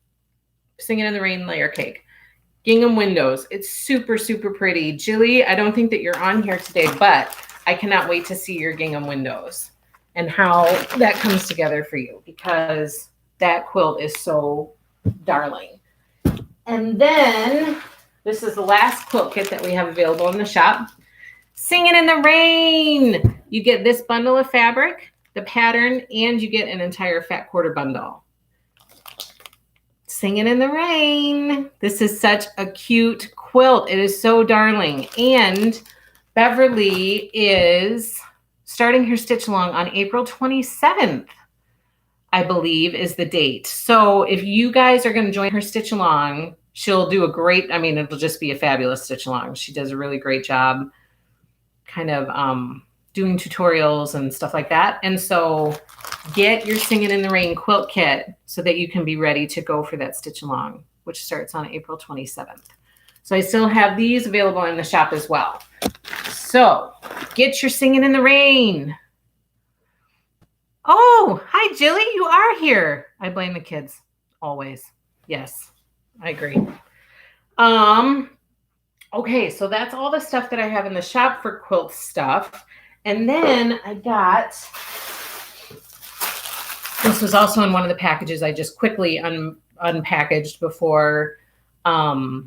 Sing It in the Rain layer cake. Gingham Windows. It's super, super pretty. Jilly, I don't think that you're on here today, but I cannot wait to see your Gingham Windows and how that comes together for you, because that quilt is so darling. And then this is the last quilt kit that we have available in the shop. Sing It in the Rain. You get this bundle of fabric, the pattern, and you get an entire fat quarter bundle. Sing It in the Rain. This is such a cute quilt. It is so darling. And Beverly is starting her stitch along on April 27th, I believe is the date. So if you guys are going to join her stitch along, she'll do a great, I mean, it'll just be a fabulous stitch along. She does a really great job kind of doing tutorials and stuff like that. And so get your Sing It in the Rain quilt kit so that you can be ready to go for that stitch along, which starts on April 27th. So I still have these available in the shop as well. So get your Sing It in the Rain. Oh, hi, Jilly. You are here. I blame the kids always. Yes, I agree. Okay, so that's all the stuff that I have in the shop for quilt stuff. And then I got, this was also in one of the packages I just quickly unpackaged before I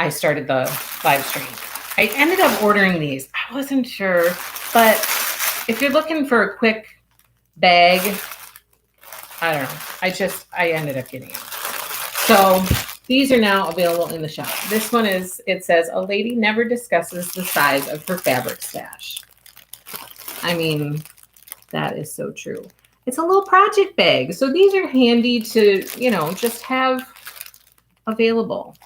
started the live stream. I ended up ordering these. I wasn't sure, but if you're looking for a quick bag, I don't know. I ended up getting it. So these are now available in the shop. This one is, it says, a lady never discusses the size of her fabric stash. I mean, that is so true. It's a little project bag. So these are handy to, you know, just have available.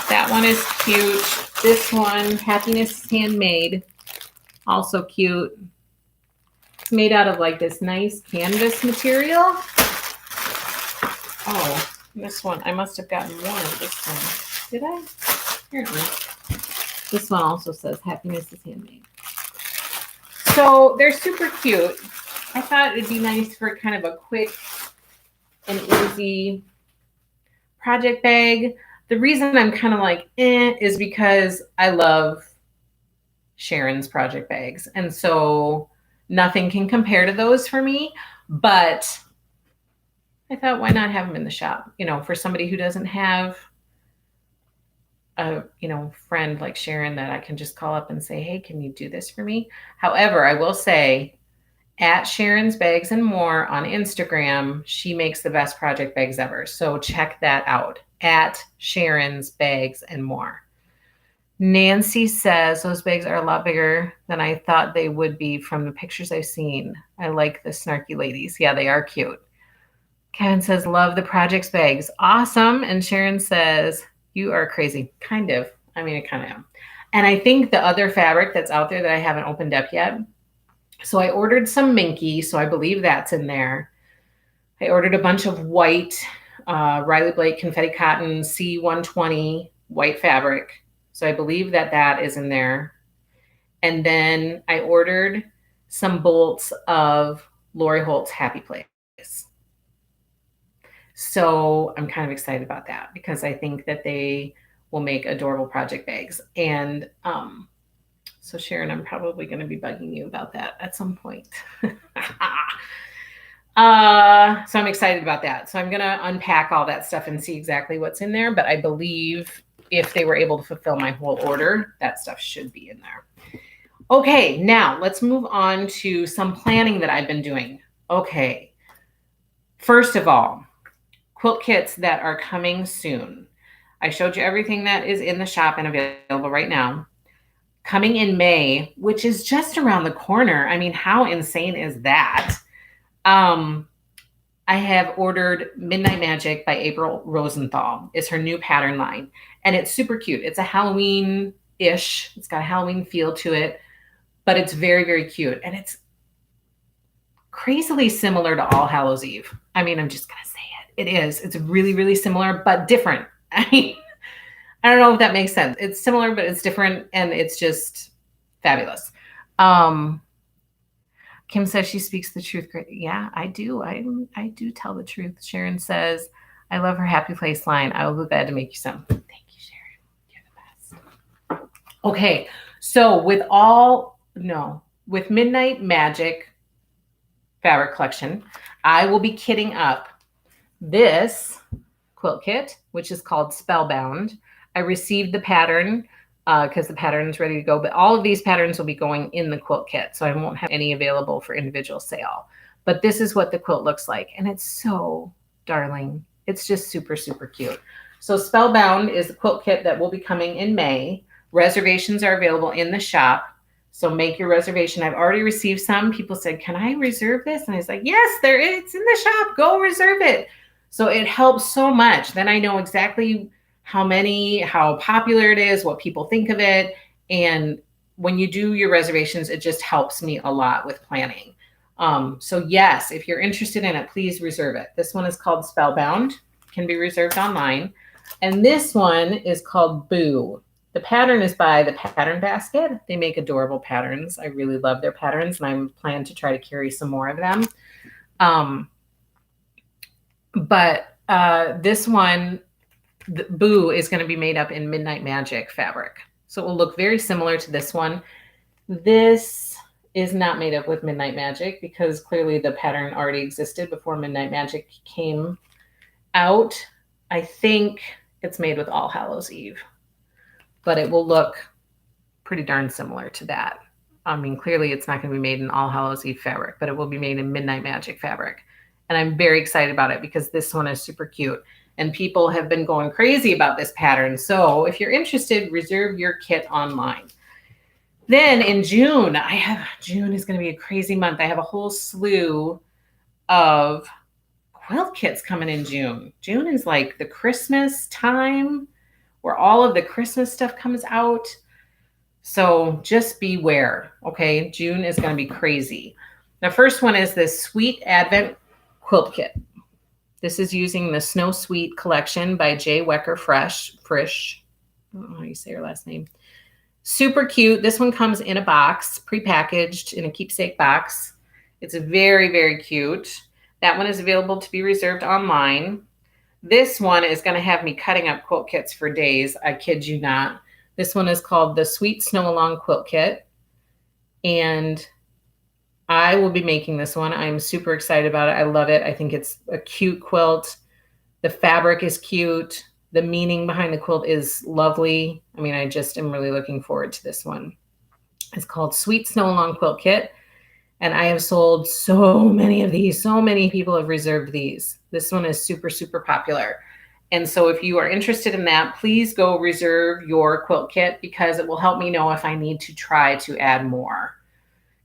That one is cute. This one, Happiness is Handmade. Also cute. It's made out of like this nice canvas material. Oh, this one, I must have gotten one of this one. Did I? Apparently. This one also says Happiness is Handmade. So they're super cute. I thought it'd be nice for kind of a quick and easy project bag. The reason I'm kind of like, is because I love Sharon's project bags. And so nothing can compare to those for me, but I thought, why not have them in the shop? You know, for somebody who doesn't have a, you know, friend like Sharon that I can just call up and say, hey, can you do this for me? However, I will say at Sharon's Bags and More on Instagram, she makes the best project bags ever. So check that out at Sharon's Bags and More. Nancy says those bags are a lot bigger than I thought they would be from the pictures I've seen. I like the snarky ladies. Yeah, they are cute. Kevin says, love the projects bags. Awesome. And Sharon says, you are crazy. Kind of. I mean, I kind of am. And I think the other fabric that's out there that I haven't opened up yet. So I ordered some Minky. So I believe that's in there. I ordered a bunch of white Riley Blake Confetti Cotton C120 white fabric. So I believe that that is in there. And then I ordered some bolts of Lori Holt's Happy Place. So I'm kind of excited about that because I think that they will make adorable project bags. And so Sharon, I'm probably going to be bugging you about that at some point. So I'm excited about that. So I'm going to unpack all that stuff and see exactly what's in there. But I believe if they were able to fulfill my whole order, that stuff should be in there. Okay, now let's move on to some planning that I've been doing. Okay, first of all, quilt kits that are coming soon. I showed you everything that is in the shop and available right now. Coming in May, which is just around the corner. I mean, how insane is that? I have ordered Midnight Magic by April Rosenthal. It's her new pattern line. And it's super cute. It's a Halloween-ish. It's got a Halloween feel to it. But it's very, very cute. And it's crazily similar to All Hallows Eve. I mean, I'm just going to say it. It is. It's really, really similar, but different. I mean, I don't know if that makes sense. It's similar, but it's different, and it's just fabulous. Kim says she speaks the truth. Yeah, I do. I do tell the truth. Sharon says, I love her happy place line. I will be glad to make you some. Thank you, Sharon. You're the best. Okay, so with Midnight Magic fabric collection, I will be kitting up this quilt kit, which is called Spellbound. I received the pattern because the pattern is ready to go, but all of these patterns will be going in the quilt kit, so I won't have any available for individual sale. But this is what the quilt looks like, and it's so darling. It's just super, super cute. So Spellbound is the quilt kit that will be coming in May. Reservations are available in the shop, so make your reservation. I've already received some. People said, can I reserve this? And I was like, yes, it's in the shop. Go reserve it. So it helps so much. Then I know exactly how popular it is, what people think of it. And when you do your reservations, it just helps me a lot with planning. So yes, if you're interested in it, please reserve it. This one is called Spellbound, can be reserved online. And this one is called Boo. The pattern is by the Pattern Basket. They make adorable patterns. I really love their patterns, and I'm planning to try to carry some more of them. This one, Boo, is going to be made up in Midnight Magic fabric. So it will look very similar to this one. This is not made up with Midnight Magic because clearly the pattern already existed before Midnight Magic came out. I think it's made with All Hallows Eve, but it will look pretty darn similar to that. I mean, clearly it's not going to be made in All Hallows Eve fabric, but it will be made in Midnight Magic fabric. And I'm very excited about it because this one is super cute. And people have been going crazy about this pattern. So if you're interested, reserve your kit online. Then in June, June is going to be a crazy month. I have a whole slew of quilt kits coming in June. June is like the Christmas time where all of the Christmas stuff comes out. So just beware, okay? June is going to be crazy. The first one is this Sweet Advent Quilt Kit. This is using the Snow Sweet collection by J. Wecker Frisch. I don't know how you say her last name. Super cute. This one comes in a box, prepackaged in a keepsake box. It's very, very cute. That one is available to be reserved online. This one is going to have me cutting up quilt kits for days. I kid you not. This one is called the Sweet Snow Along Quilt Kit. And I will be making this one. I'm super excited about it. I love it. I think it's a cute quilt. The fabric is cute. The meaning behind the quilt is lovely. I mean, I just am really looking forward to this one. It's called Sweet Snow Along Quilt Kit. And I have sold so many of these. So many people have reserved these. This one is super, super popular. And so if you are interested in that, please go reserve your quilt kit because it will help me know if I need to try to add more.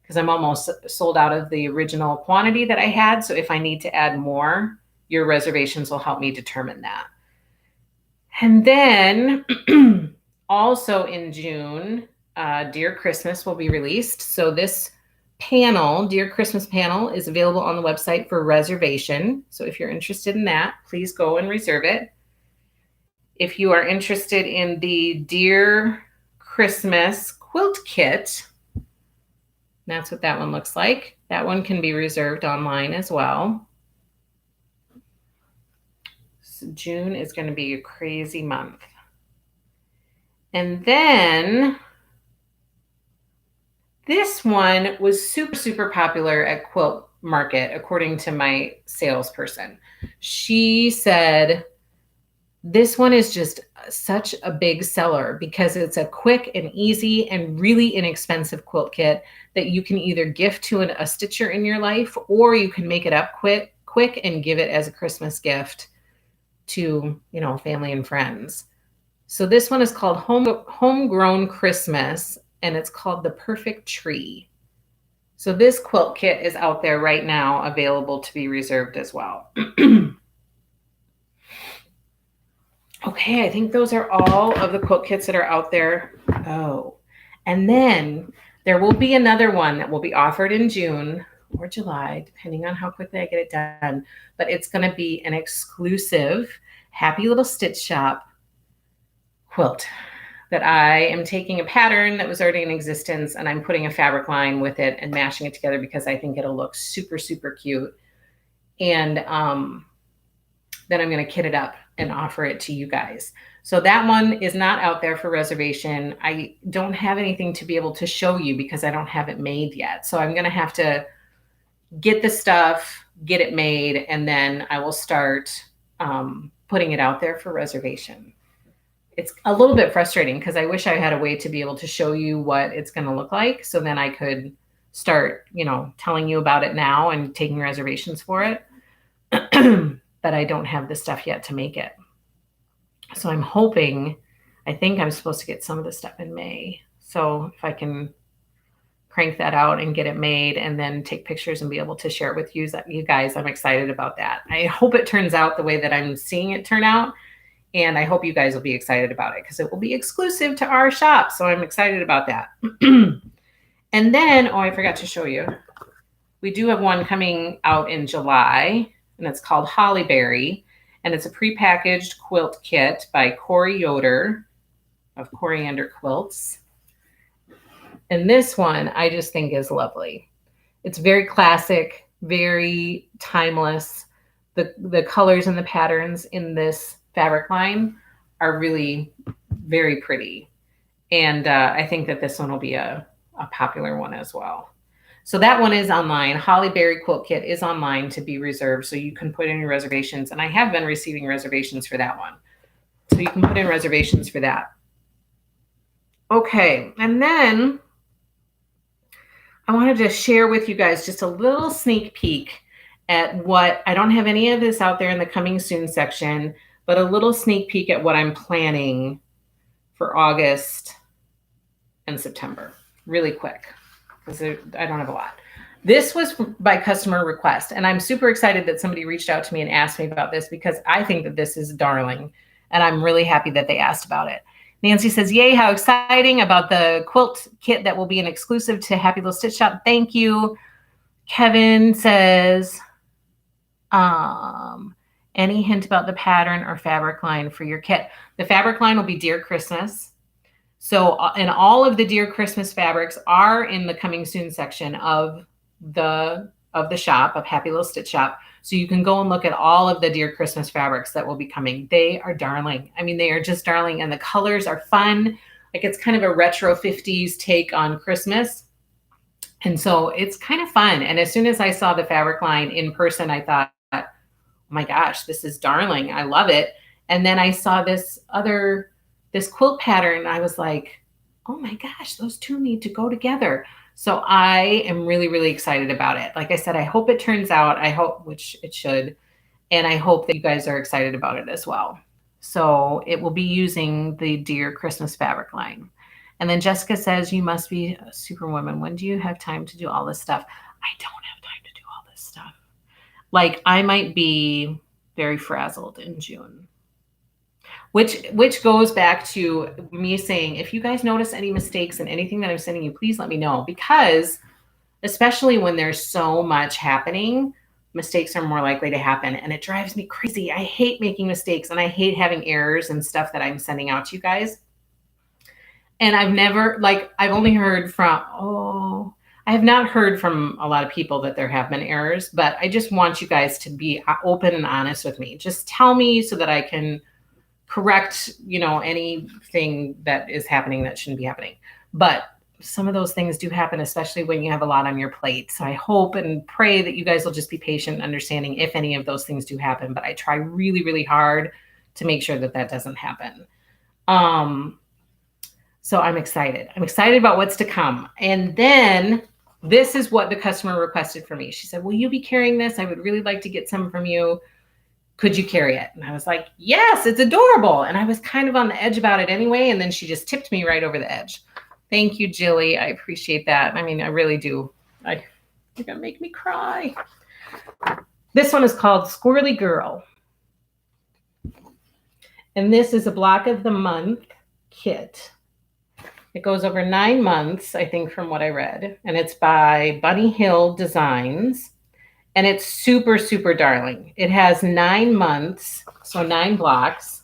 Because I'm almost sold out of the original quantity that I had. So if I need to add more, your reservations will help me determine that. And then also in June, Dear Christmas will be released. So this panel, Dear Christmas panel, is available on the website for reservation. So if you're interested in that, please go and reserve it. If you are interested in the Dear Christmas Quilt Kit, that's what that one looks like. That one can be reserved online as well. So June is going to be a crazy month. And then this one was super, super popular at Quilt Market, according to my salesperson. She said, this one is just such a big seller because it's a quick and easy and really inexpensive quilt kit that you can either gift to a stitcher in your life, or you can make it up quick and give it as a Christmas gift to, family and friends. So this one is called Homegrown Christmas, and it's called The Perfect Tree. So this quilt kit is out there right now, available to be reserved as well. Okay, I think those are all of the quilt kits that are out there. Oh, and then there will be another one that will be offered in June or July, depending on how quickly I get it done. But it's going to be an exclusive Happy Little Stitch Shop quilt that I am taking a pattern that was already in existence and I'm putting a fabric line with it and mashing it together because I think it'll look super, super cute. And then I'm going to kit it up and offer it to you guys. So that one is not out there for reservation. I don't have anything to be able to show you because I don't have it made yet. So I'm going to have to get the stuff, get it made, and then I will start putting it out there for reservation. It's a little bit frustrating because I wish I had a way to be able to show you what it's going to look like. So then I could start, telling you about it now and taking reservations for it. But I don't have the stuff yet to make it. So I'm hoping, I think I'm supposed to get some of the stuff in May. So if I can crank that out and get it made and then take pictures and be able to share it with you guys, I'm excited about that. I hope it turns out the way that I'm seeing it turn out. And I hope you guys will be excited about it because it will be exclusive to our shop. So I'm excited about that. And then, I forgot to show you. We do have one coming out in July, and it's called Hollyberry. And it's a prepackaged quilt kit by Corey Yoder of Coriander Quilts. And this one I just think is lovely. It's very classic, very timeless. The colors and the patterns in this fabric line are really very pretty. And I think that this one will be a popular one as well. So that one is online. Hollyberry Quilt Kit is online to be reserved. So you can put in your reservations. And I have been receiving reservations for that one. So you can put in reservations for that. Okay. And then I wanted to share with you guys just a little sneak peek at what, I don't have any of this out there in the coming soon section, but a little sneak peek at what I'm planning for August and September, really quick, because I don't have a lot. This was by customer request, and I'm super excited that somebody reached out to me and asked me about this because I think that this is darling, and I'm really happy that they asked about it. Nancy says, yay, how exciting about the quilt kit that will be an exclusive to Happy Little Stitch Shop. Thank you. Kevin says, any hint about the pattern or fabric line for your kit? The fabric line will be Dear Christmas. So, and all of the Dear Christmas fabrics are in the coming soon section of the shop, of Happy Little Stitch Shop. So you can go and look at all of the Dear Christmas fabrics that will be coming. They are darling. I mean, they are just darling, and the colors are fun. Like, it's kind of a retro 50s take on Christmas. And so it's kind of fun. And as soon as I saw the fabric line in person, I thought, oh my gosh, this is darling. I love it. And then I saw this quilt pattern, and I was like, oh my gosh, those two need to go together. So I am really, really excited about it. Like I said, I hope it turns out. I hope, which it should. And I hope that you guys are excited about it as well. So it will be using the Dear Christmas fabric line. And then Jessica says, you must be a superwoman. When do you have time to do all this stuff? I don't have time to do all this stuff. Like, I might be very frazzled in June. Which goes back to me saying, if you guys notice any mistakes in anything that I'm sending you, please let me know. Because especially when there's so much happening, mistakes are more likely to happen. And it drives me crazy. I hate making mistakes, and I hate having errors and stuff that I'm sending out to you guys. And I've only heard from, I have not heard from a lot of people that there have been errors, but I just want you guys to be open and honest with me. Just tell me so that I can correct, anything that is happening that shouldn't be happening. But some of those things do happen, especially when you have a lot on your plate. So I hope and pray that you guys will just be patient and understanding if any of those things do happen. But I try really, really hard to make sure that that doesn't happen. So I'm excited. I'm excited about what's to come. And then this is what the customer requested for me. She said, will you be carrying this? I would really like to get some from you. Could you carry it? And I was like, yes, it's adorable. And I was kind of on the edge about it anyway. And then she just tipped me right over the edge. Thank you, Jilly. I appreciate that. I mean, I really do. You're going to make me cry. This one is called Squirrely Girl. And this is a block of the month kit. It goes over 9 months, I think, from what I read. And it's by Bunny Hill Designs. And it's super, super darling. It has 9 months, so 9 blocks.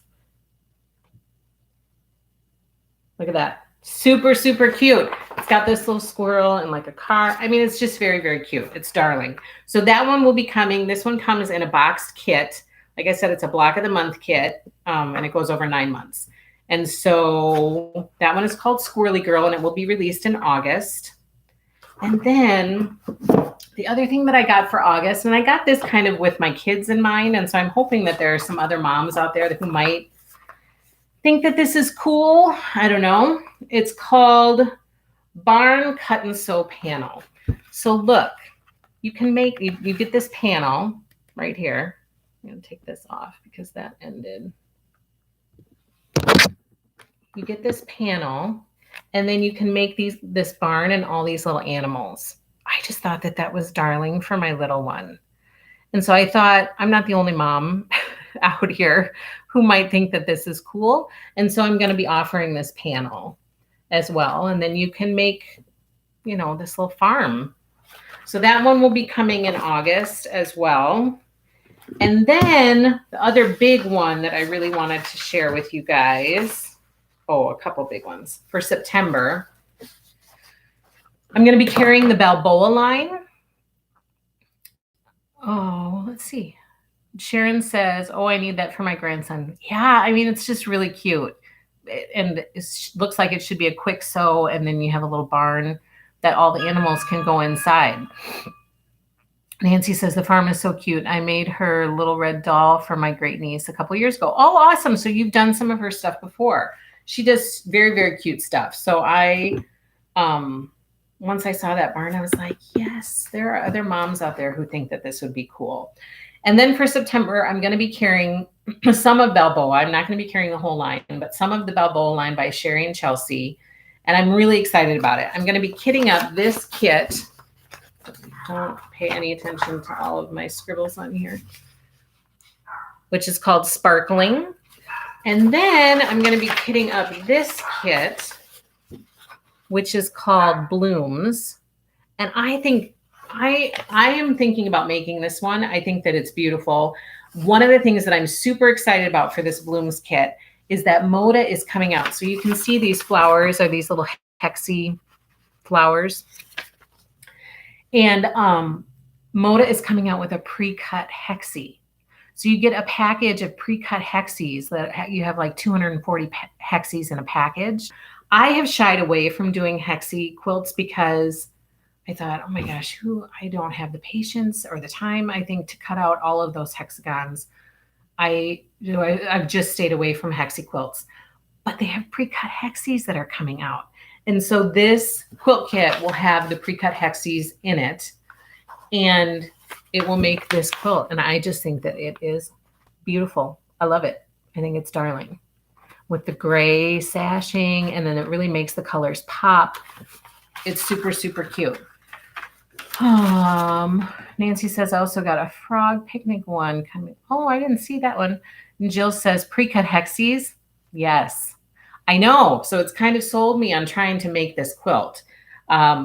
Look at that. Super, super cute. It's got this little squirrel and like a car. I mean, it's just very, very cute. It's darling. So that one will be coming. This one comes in a boxed kit. Like I said, it's a block of the month kit, and it goes over 9 months. And so that one is called Squirrely Girl, and it will be released in August. And then the other thing that I got for August, and I got this kind of with my kids in mind, and so I'm hoping that there are some other moms out there who might think that this is cool. I don't know. It's called Barn Cut and Sew Panel. So look, you can make, you get this panel right here. I'm going to take this off because that ended. You get this panel, and then you can make this barn and all these little animals. I just thought that that was darling for my little one. And so I thought, I'm not the only mom out here who might think that this is cool. And so I'm going to be offering this panel as well. And then you can make, you know, this little farm. So that one will be coming in August as well. And then the other big one that I really wanted to share with you guys, a couple big ones for September. I'm going to be carrying the Balboa line. Oh, let's see. Sharon says, I need that for my grandson. Yeah, I mean, it's just really cute. And it looks like it should be a quick sew, and then you have a little barn that all the animals can go inside. Nancy says, the farm is so cute. I made her little red doll for my great niece a couple years ago. Oh, awesome. So you've done some of her stuff before. She does very, very cute stuff. So once I saw that barn, I was like, yes, there are other moms out there who think that this would be cool. And then for September, I'm going to be carrying some of Balboa. I'm not going to be carrying the whole line, but some of the Balboa line by Sherry and Chelsea. And I'm really excited about it. I'm going to be kitting up this kit. Don't pay any attention to all of my scribbles on here, which is called Sparkling. And then I'm going to be kitting up this kit, which is called Blooms. And I think I am thinking about making this one. I think that it's beautiful. One of the things that I'm super excited about for this Blooms kit is that Moda is coming out. So you can see these flowers are these little hexy flowers. And Moda is coming out with a pre-cut hexie. So you get a package of pre-cut hexies that you have like 240 hexies in a package. I have shied away from doing hexie quilts because I thought, oh my gosh, I don't have the patience or the time, I think, to cut out all of those hexagons. I've just stayed away from hexie quilts. But they have pre-cut hexies that are coming out. And so this quilt kit will have the pre-cut hexies in it, and it will make this quilt. And I just think that it is beautiful. I love it. I think it's darling with the gray sashing, and then it really makes the colors pop. It's super, super cute. Nancy says, I also got a frog picnic one coming. Oh, I didn't see that one. And Jill says, pre-cut hexies. Yes, I know. So it's kind of sold me on trying to make this quilt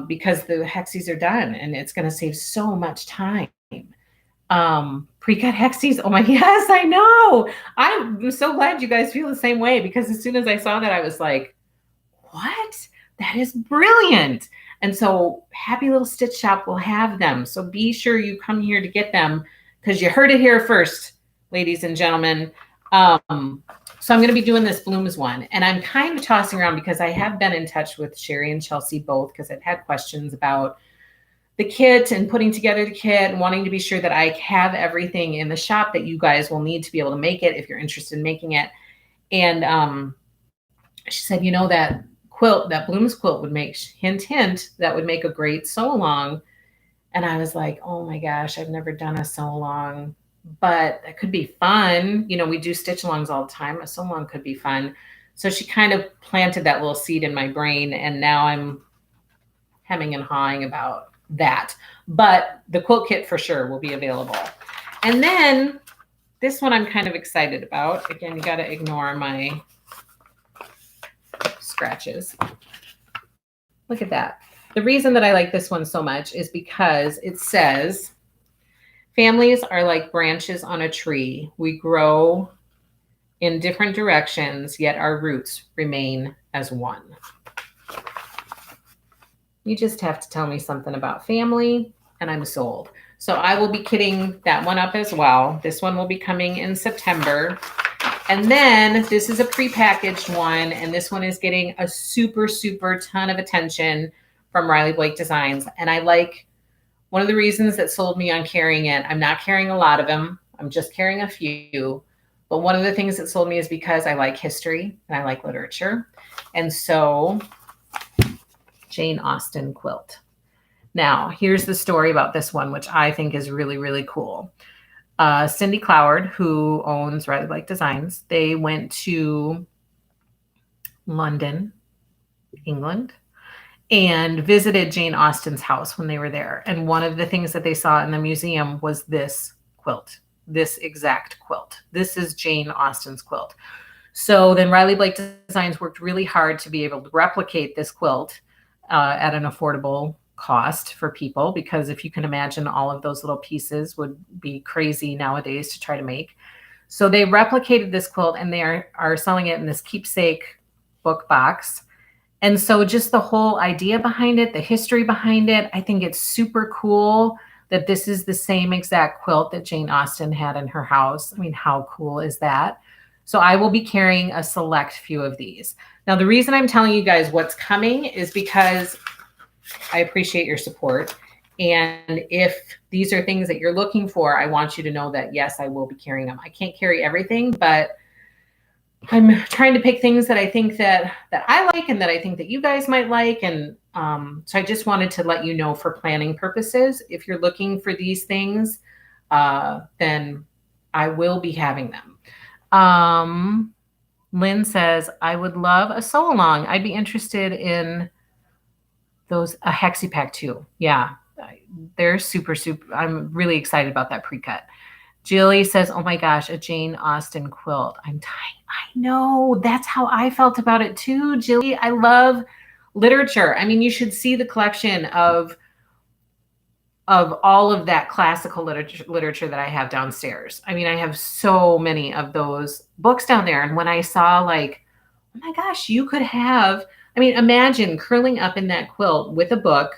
because the hexies are done, and it's going to save so much time. Pre-cut hexies. Oh my, yes, I know. I'm so glad you guys feel the same way, because as soon as I saw that, I was like, what? That is brilliant. And so Happy Little Stitch Shop will have them. So be sure you come here to get them, because you heard it here first, ladies and gentlemen. So I'm going to be doing this Blooms one, and I'm kind of tossing around because I have been in touch with Sherry and Chelsea both, because I've had questions about the kit and putting together the kit and wanting to be sure that I have everything in the shop that you guys will need to be able to make it if you're interested in making it. And she said, you know, that quilt, that Blooms quilt would make, hint, hint, that would make a great sew along. And I was like, oh my gosh, I've never done a sew along, but that could be fun. You know, we do stitch alongs all the time. A sew along could be fun. So she kind of planted that little seed in my brain, and now I'm hemming and hawing about that. But the quilt kit for sure will be available. And then this one I'm kind of excited about. Again, you got to ignore my scratches. Look at that. The reason that I like this one so much is because it says, families are like branches on a tree. We grow in different directions, yet our roots remain as one. You just have to tell me something about family and I'm sold. So I will be kitting that one up as well. This one will be coming in September. And then this is a prepackaged one, and this one is getting a super, super ton of attention from Riley Blake Designs. And I like, one of the reasons that sold me on carrying it, I'm not carrying a lot of them. I'm just carrying a few. But one of the things that sold me is because I like history and I like literature. And so Jane Austen quilt. Now, here's the story about this one, which I think is really, really cool. Cindy Cloward, who owns Riley Blake Designs, they went to London, England, and visited Jane Austen's house when they were there. And one of the things that they saw in the museum was this quilt, this exact quilt. This is Jane Austen's quilt. So then Riley Blake Designs worked really hard to be able to replicate this quilt at an affordable cost for people, because if you can imagine, all of those little pieces would be crazy nowadays to try to make. So they replicated this quilt, and they are selling it in this keepsake book box. And so just the whole idea behind it, the history behind it, I think it's super cool that this is the same exact quilt that Jane Austen had in her house. I mean, how cool is that? So I will be carrying a select few of these. Now, the reason I'm telling you guys what's coming is because I appreciate your support. And if these are things that you're looking for, I want you to know that, yes, I will be carrying them. I can't carry everything, but I'm trying to pick things that I think that I like and that I think that you guys might like. And so I just wanted to let you know, for planning purposes, if you're looking for these things, then I will be having them. Lynn says, I would love a sew along. I'd be interested in those, a hexi pack too. Yeah, they're super, super. I'm really excited about that pre-cut. Jilly says, oh my gosh, a Jane Austen quilt. I'm dying. I know. That's how I felt about it too, Jilly. I love literature. I mean, you should see the collection of all of that classical literature that I have downstairs. I mean, I have so many of those books down there. And when I saw, like, oh my gosh, you could have, I mean, imagine curling up in that quilt with a book,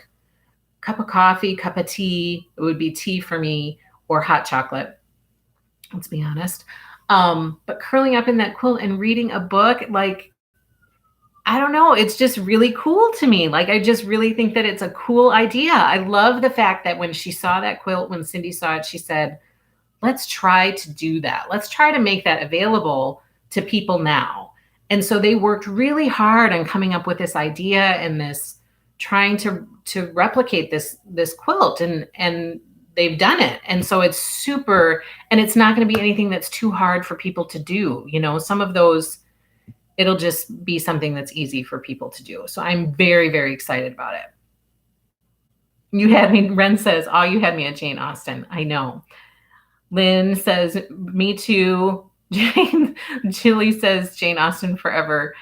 cup of coffee, cup of tea. It would be tea for me, or hot chocolate. Let's be honest. But curling up in that quilt and reading a book, like, I don't know. It's just really cool to me. Like, I just really think that it's a cool idea. I love the fact that when she saw that quilt, when Cindy saw it, she said, let's try to do that. Let's try to make that available to people now. And so they worked really hard on coming up with this idea and this, trying to replicate this quilt, and they've done it. And so it's super, and it's not going to be anything that's too hard for people to do. You know, some of those, it'll just be something that's easy for people to do. So I'm very, very excited about it. You had me, Ren says, oh, you had me at Jane Austen. I know. Lynn says, me too. Julie says, Jane Austen forever.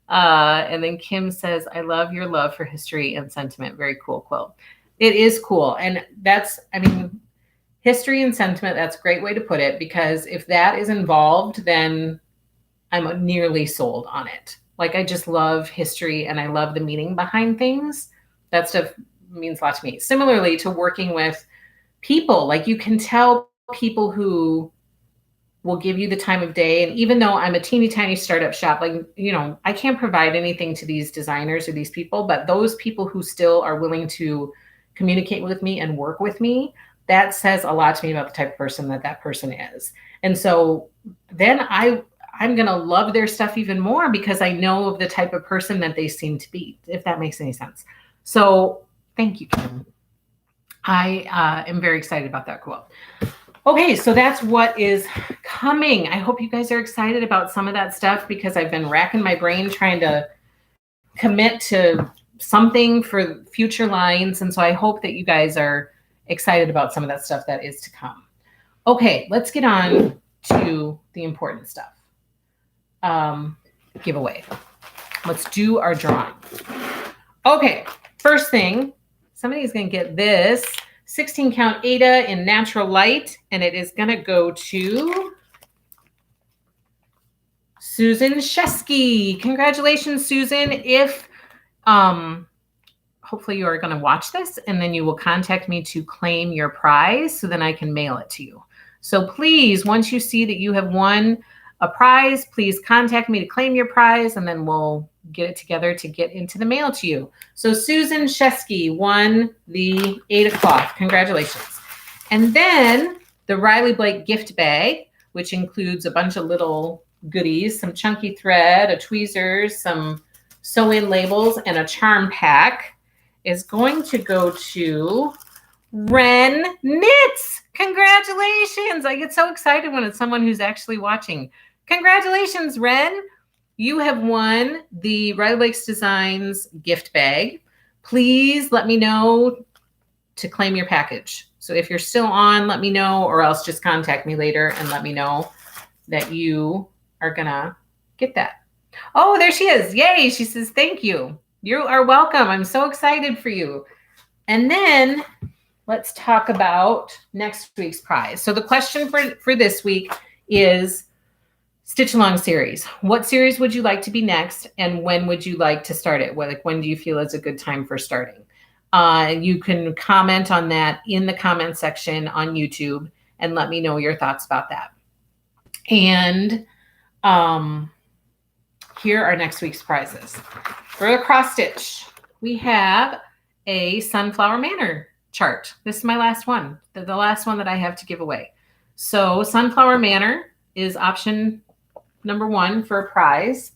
And then Kim says, I love your love for history and sentiment. Very cool quilt. It is cool. And that's, I mean, history and sentiment, that's a great way to put it, because if that is involved, then I'm nearly sold on it. Like, I just love history and I love the meaning behind things. That stuff means a lot to me. Similarly to working with people, like, you can tell people who will give you the time of day. And even though I'm a teeny tiny startup shop, like, you know, I can't provide anything to these designers or these people, but those people who still are willing to communicate with me and work with me, that says a lot to me about the type of person that person is. And so then I'm going to love their stuff even more, because I know of the type of person that they seem to be, if that makes any sense. So thank you, Kim. I am very excited about that quilt. Okay, so that's what is coming. I hope you guys are excited about some of that stuff, because I've been racking my brain trying to commit to something for future lines. And so I hope that you guys are excited about some of that stuff that is to come. Okay, let's get on to the important stuff. Giveaway. Let's do our drawing. Okay, first thing, somebody's going to get this 16 count Ada in natural light, and it is going to go to Susan Shesky. Congratulations, Susan. If hopefully you are going to watch this, and then you will contact me to claim your prize so then I can mail it to you. So please, once you see that you have won a prize, please contact me to claim your prize, and then we'll get it together to get into the mail to you. So Susan Shesky won the 8 o'clock. Congratulations. And then the Riley Blake gift bag, which includes a bunch of little goodies, some chunky thread, a tweezers, some sew-in labels, and a charm pack, is going to go to Ren Knits. Congratulations. I get so excited when it's someone who's actually watching. Congratulations, Ren. You have won the Riley Blake's Designs gift bag. Please let me know to claim your package. So if you're still on, let me know, or else just contact me later and let me know that you are gonna get that. Oh, there she is. Yay. She says, thank you. You are welcome. I'm so excited for you. And then let's talk about next week's prize. So the question for this week is Stitch Along series. What series would you like to be next? And when would you like to start it? Like, when do you feel is a good time for starting? You can comment on that in the comment section on YouTube and let me know your thoughts about that. And here are next week's prizes. For the cross stitch, we have a Sunflower Manor chart. This is my last one, the last one that I have to give away. So Sunflower Manor is option number 1 for a prize.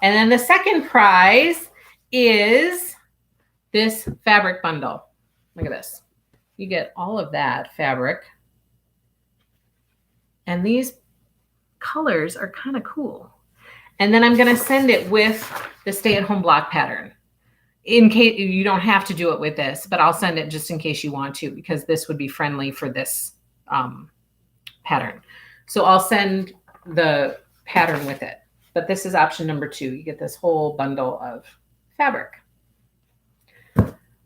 And then the second prize is this fabric bundle. Look at this. You get all of that fabric. And these colors are kind of cool. And then I'm going to send it with the stay-at-home block pattern. In case you don't have to do it with this, but I'll send it just in case you want to, because this would be friendly for this pattern. So I'll send the pattern with it. But this is option number 2. You get this whole bundle of fabric.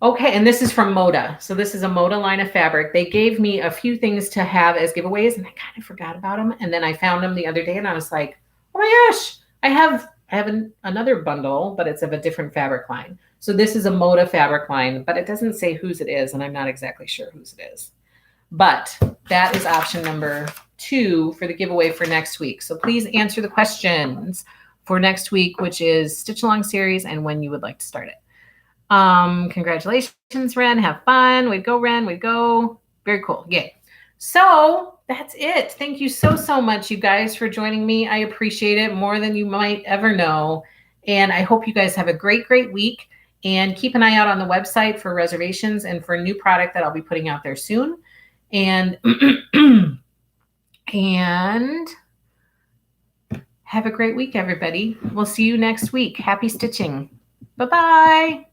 Okay, and this is from Moda. So this is a Moda line of fabric. They gave me a few things to have as giveaways, and I kind of forgot about them. And then I found them the other day, and I was like, oh my gosh, I have another bundle, but it's of a different fabric line. So this is a Moda fabric line, but it doesn't say whose it is, and I'm not exactly sure whose it is. But that is option number 2 for the giveaway for next week. So please answer the questions for next week, which is Stitch Along series and when you would like to start it. Congratulations, Ren. Have fun. Way to go, Ren. Way to go. Very cool. Yay. So that's it. Thank you so, so much, you guys, for joining me. I appreciate it more than you might ever know. And I hope you guys have a great, great week. And keep an eye out on the website for reservations and for a new product that I'll be putting out there soon. And, and have a great week, everybody. We'll see you next week. Happy stitching. Bye-bye.